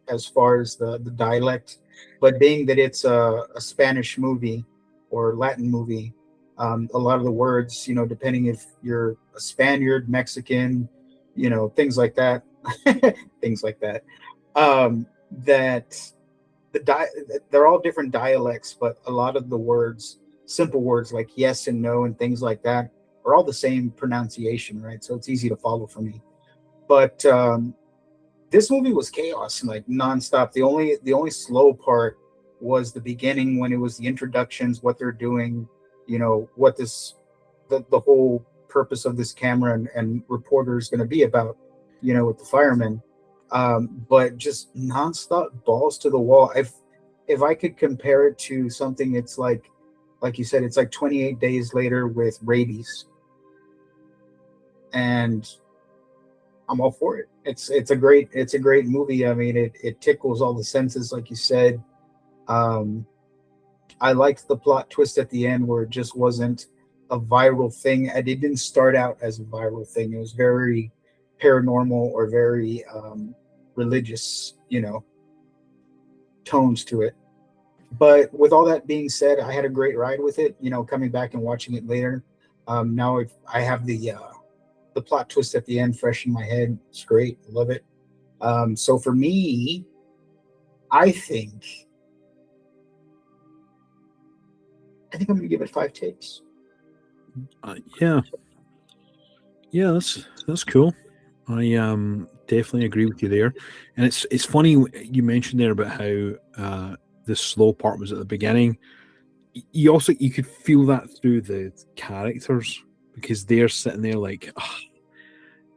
Speaker 2: as far as the dialect. But being that it's a Spanish movie or Latin movie, a lot of the words, depending if you're a Spaniard, Mexican, things like that, things like that, that they're all different dialects, but a lot of the words, simple words like yes and no and things like that, are all the same pronunciation, right? So it's easy to follow for me. But this movie was chaos and like nonstop. The only slow part was the beginning when it was the introductions, what they're doing, what the whole purpose of this camera and reporter is going to be about, with the firemen. But just nonstop balls to the wall. If I could compare it to something, it's like you said, it's like 28 Days Later with rabies, and I'm all for it. It's a great movie. I mean, it tickles all the senses, like you said. I liked the plot twist at the end where it just wasn't a viral thing. It didn't start out as a viral thing. It was very paranormal or very religious, tones to it. But with all that being said, I had a great ride with it. Coming back and watching it later. Now I have the plot twist at the end fresh in my head. It's great. I love it. So for me, I think I'm going to give it 5 takes.
Speaker 1: Yeah, that's cool. I definitely agree with you there, and it's funny you mentioned there about how the slow part was at the beginning. You could feel that through the characters because they're sitting there like,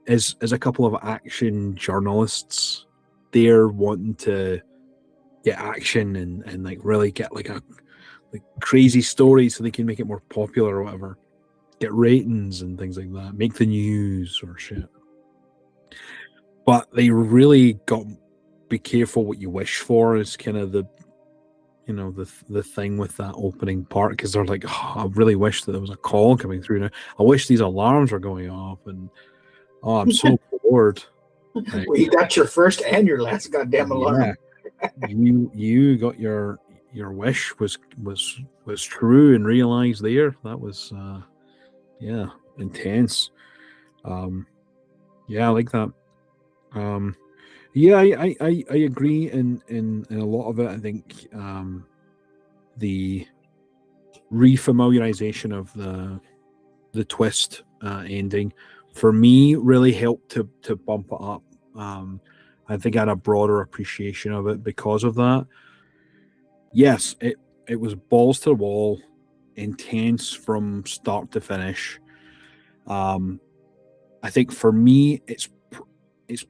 Speaker 1: as a couple of action journalists, they're wanting to get action and like really get like crazy story so they can make it more popular or whatever, get ratings and things like that, make the news or shit. But they really got be careful what you wish for is kind of the thing with that opening part, because they're like, oh, I really wish that there was a call coming through now. I wish these alarms were going off, and I'm so bored. Like,
Speaker 2: well, you got your first and your last goddamn alarm.
Speaker 1: Yeah. you got your wish was true and realized there. That was intense. Yeah, I like that. Yeah, I agree in a lot of it. I think the refamiliarization of the twist ending for me really helped to bump it up. I think I had a broader appreciation of it because of that. Yes, it was balls to the wall, intense from start to finish. I think for me, it's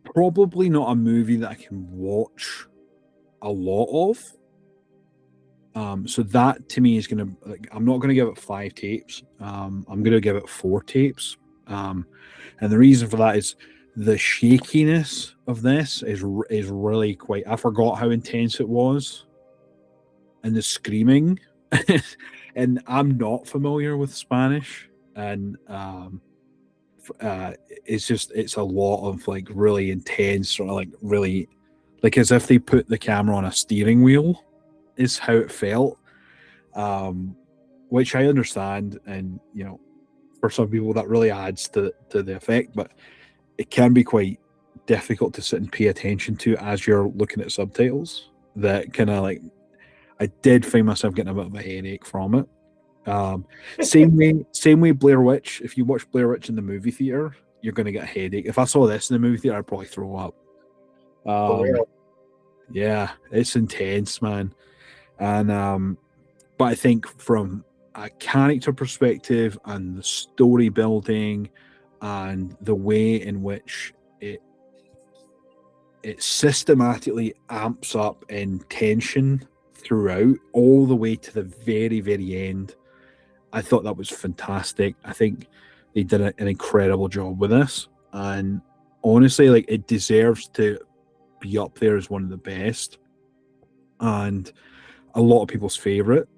Speaker 1: probably not a movie that I can watch a lot of. So that to me is gonna I'm not gonna give it 5 tapes. I'm gonna give it 4 tapes. And the reason for that is the shakiness of this is really quite. I forgot how intense it was, and the screaming. And I'm not familiar with Spanish, and it's a lot of like really intense, sort of like really like as if they put the camera on a steering wheel is how it felt, which I understand, and for some people that really adds to the effect, but it can be quite difficult to sit and pay attention to as you're looking at subtitles. That kind of like I did find myself getting a bit of a headache from it. Same way Blair Witch. If you watch Blair Witch in the movie theater, you're going to get a headache. If I saw this in the movie theater, I'd probably throw up. Yeah, it's intense, man. And but I think from a character perspective and the story building and the way in which it systematically amps up in tension throughout, all the way to the very, very end. I thought that was fantastic. I think they did an incredible job with this, and honestly, like, it deserves to be up there as one of the best, and a lot of people's favorite.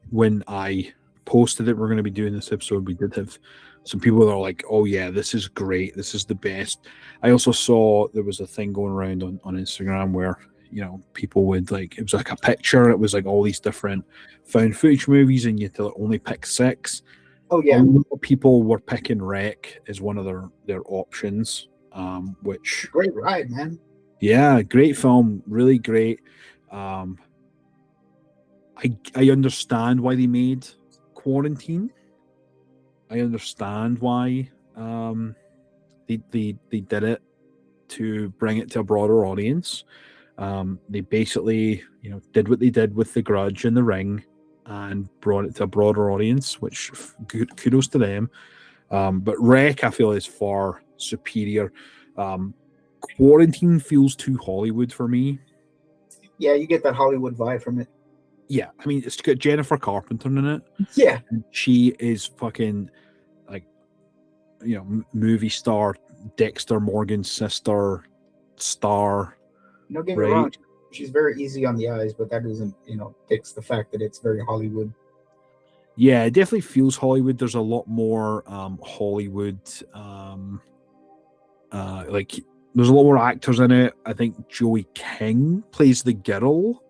Speaker 1: When I posted that we're going to be doing this episode, we did have some people that are like, "Oh yeah, this is great. This is the best." I also saw there was a thing going around on Instagram where, you know, people would, like, it was like a picture. It was like all these different found footage movies, and you had to only pick 6.
Speaker 2: Oh yeah,
Speaker 1: A lot of people were picking Wreck as one of their options, which,
Speaker 2: great ride, man.
Speaker 1: yeah, great film, really great. I understand why they made Quarantine. I understand why they did it, to bring it to a broader audience. They basically, you know, did what they did with The Grudge and The Ring and brought it to a broader audience, which kudos to them. But Wreck, I feel, is far superior. Quarantine feels too Hollywood for me.
Speaker 2: Yeah, you get that Hollywood vibe from it.
Speaker 1: Yeah, I mean, it's got Jennifer Carpenter in it.
Speaker 2: Yeah,
Speaker 1: And she is fucking, like, you know, movie star, Dexter Morgan's sister, star.
Speaker 2: no, get me
Speaker 1: Right.
Speaker 2: wrong. She's very easy on the eyes, but that doesn't, fix the fact that it's very Hollywood.
Speaker 1: Yeah, it definitely feels Hollywood. There's a lot more Hollywood, like, there's a lot more actors in it. I think Joey King plays the girl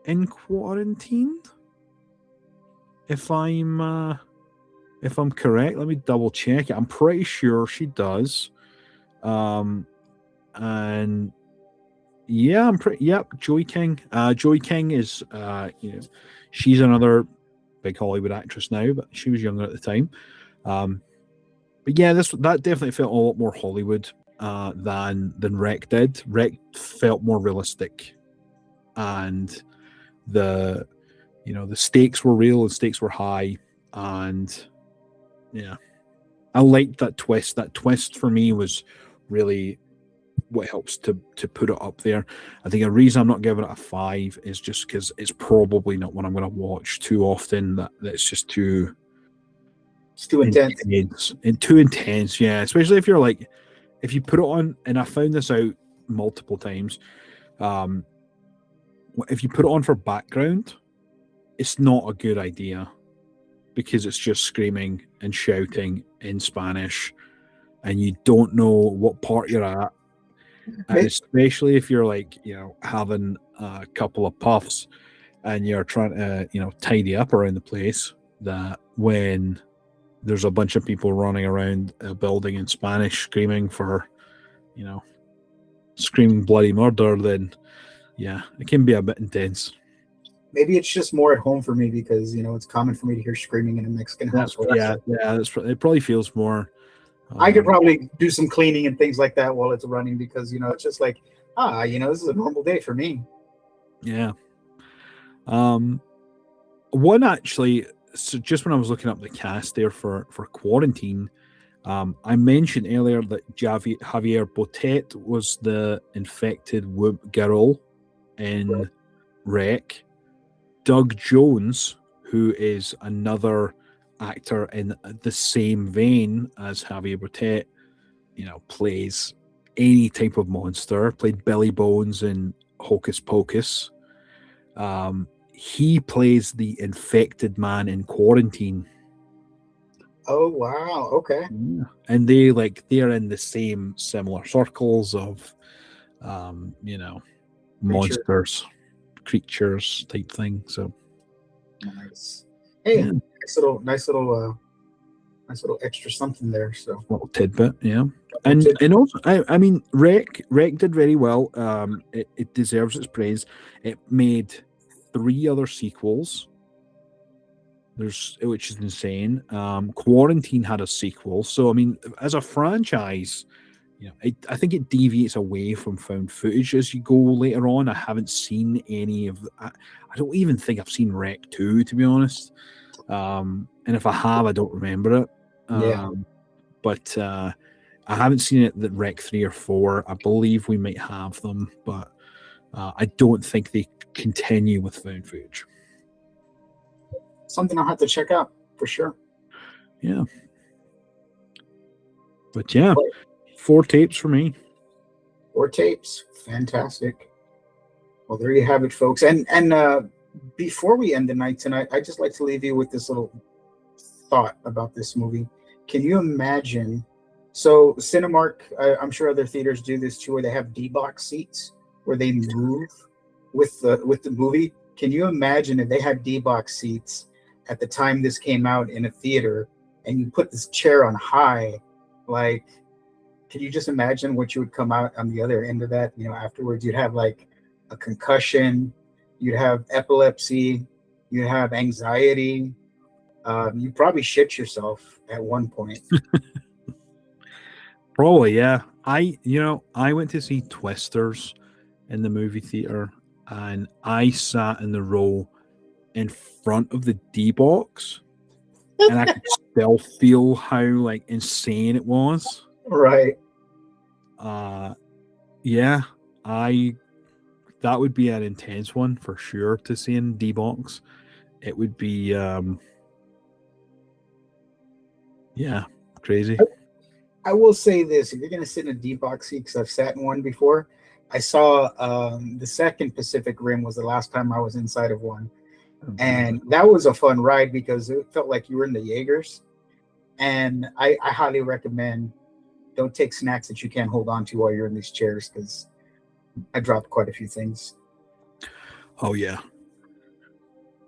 Speaker 1: in Quarantine. If I'm correct, let me double check it. I'm pretty sure she does. And yeah, Joey King. Joey King is, she's another big Hollywood actress now, but she was younger at the time. But yeah, that definitely felt a lot more Hollywood than Wreck did. Wreck felt more realistic, and the stakes were real and stakes were high, and yeah, I liked that twist. That twist for me was really what helps to put it up there. I think a reason I'm not giving it a 5 is just because it's probably not one I'm going to watch too often. That's just too.
Speaker 2: It's too intense.
Speaker 1: And too intense, yeah. Especially if you're like, if you put it on, and I found this out multiple times. If you put it on for background, it's not a good idea, because it's just screaming and shouting in Spanish, and you don't know what part you're at. And especially if you're, like, having a couple of puffs and you're trying to, tidy up around the place, that when there's a bunch of people running around a building in Spanish screaming for, screaming bloody murder, then yeah, it can be a bit intense.
Speaker 2: Maybe it's just more at home for me because, it's common for me to hear screaming in a Mexican house.
Speaker 1: It probably feels more.
Speaker 2: I could probably do some cleaning and things like that while it's running because, it's just like, this is a normal day for me.
Speaker 1: Yeah. One actually, so just when I was looking up the cast there for Quarantine, I mentioned earlier that Javier Botet was the infected girl in Wreck. Doug Jones, who is another actor in the same vein as Javier Botet, plays any type of monster. Played Billy Bones in Hocus Pocus. He plays the infected man in Quarantine.
Speaker 2: Oh wow! Okay.
Speaker 1: Yeah. And they're in the same similar circles of, monsters, creatures type thing. So
Speaker 2: nice. Hey,
Speaker 1: yeah.
Speaker 2: nice little extra something there. So
Speaker 1: Little tidbit, yeah. And also, I mean, Wreck did very well. It deserves its praise. It made 3 other sequels. Which is insane. Quarantine had a sequel, so I mean, as a franchise, I think it deviates away from found footage as you go later on. I haven't seen any of. I don't even think I've seen Wreck 2, to be honest. And if I have, I don't remember it.
Speaker 2: Yeah.
Speaker 1: But I haven't seen it at Rec 3 or 4. I believe we might have them, but I don't think they continue with found footage.
Speaker 2: Something I'll have to check out for sure.
Speaker 1: Yeah. But yeah,
Speaker 2: But
Speaker 1: 4 tapes for me.
Speaker 2: 4 tapes. Fantastic. Well, there you have it, folks. And before we end the night tonight, I'd just like to leave you with this little thought about this movie. Can you imagine? So Cinemark, I'm sure other theaters do this too, where they have D-box seats where they move with the movie. Can you imagine if they had D-box seats at the time this came out in a theater, and you put this chair on high? Like, can you just imagine what you would come out on the other end of that? Afterwards, you'd have like a concussion, you'd have epilepsy, you'd have anxiety. You probably shit yourself at one point.
Speaker 1: Probably, yeah. I went to see Twisters in the movie theater, and I sat in the row in front of the D box, and I could still feel how like insane it was.
Speaker 2: Right.
Speaker 1: Yeah, that would be an intense one for sure to see in D box. It would be yeah, crazy.
Speaker 2: I will say this: if you're going to sit in a D-box seat, because I've sat in one before, I saw the second Pacific Rim was the last time I was inside of one, and that was a fun ride because it felt like you were in the Jaegers. And I highly recommend, don't take snacks that you can't hold on to while you're in these chairs, because I dropped quite a few things.
Speaker 1: Oh yeah.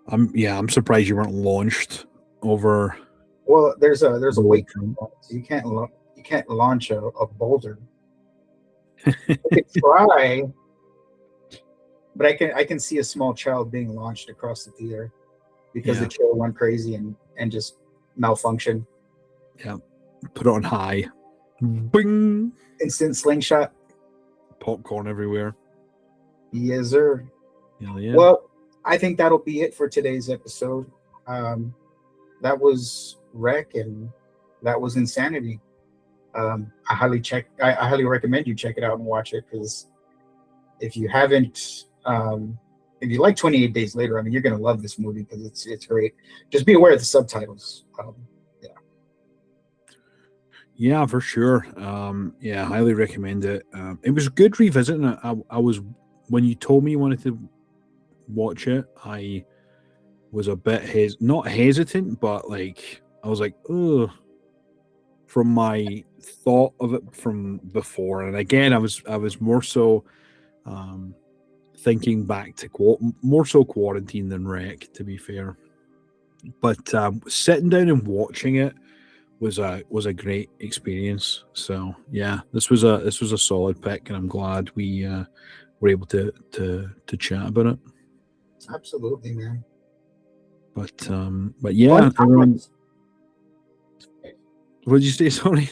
Speaker 1: I'm surprised you weren't launched over.
Speaker 2: Well, there's a weight limit, so you can't launch a boulder. You could try, but I can see a small child being launched across the theater because the chair went crazy and just malfunction.
Speaker 1: Yeah, put it on high. Bing!
Speaker 2: Instant slingshot.
Speaker 1: Popcorn everywhere.
Speaker 2: Yes, sir.
Speaker 1: Hell yeah.
Speaker 2: Well, I think that'll be it for today's episode. That was Rec, and that was Insanity. I highly recommend you check it out and watch it, because if you haven't, if you like 28 Days Later, I mean, you're gonna love this movie because it's great. Just be aware of the subtitles.
Speaker 1: Yeah, for sure. Yeah, highly recommend it. It was good revisiting it. I was, when you told me you wanted to watch it, I was a bit not hesitant, but like I was like, oh, from my thought of it from before. And again, I was more so thinking back to more so Quarantine than Rec, to be fair. But sitting down and watching it was a great experience. So yeah, this was a solid pick, and I'm glad we were able to chat about it.
Speaker 2: Absolutely, man.
Speaker 1: But yeah, everyone. What did you say? Sorry.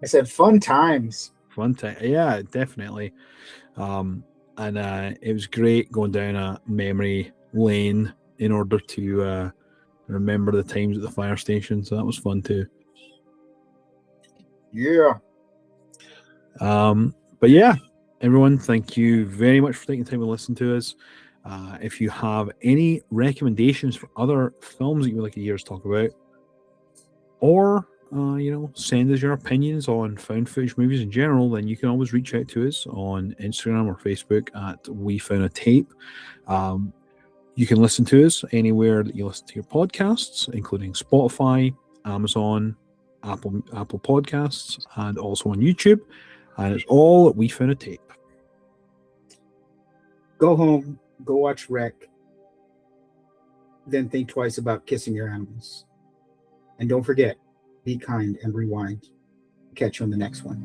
Speaker 2: I said fun times.
Speaker 1: Fun time. Yeah, definitely. And it was great going down a memory lane in order to remember the times at the fire station. So that was fun too.
Speaker 2: Yeah.
Speaker 1: But yeah, everyone, thank you very much for taking time to listen to us. If you have any recommendations for other films that you would like to hear us talk about, or send us your opinions on found footage movies in general, then you can always reach out to us on Instagram or Facebook at We Found a Tape. You can listen to us anywhere that you listen to your podcasts, including Spotify, Amazon, Apple Podcasts, and also on YouTube. And it's all at We Found a Tape.
Speaker 2: Go home, go watch Rec, then think twice about kissing your animals. And don't forget, be kind and rewind. Catch you on the next one.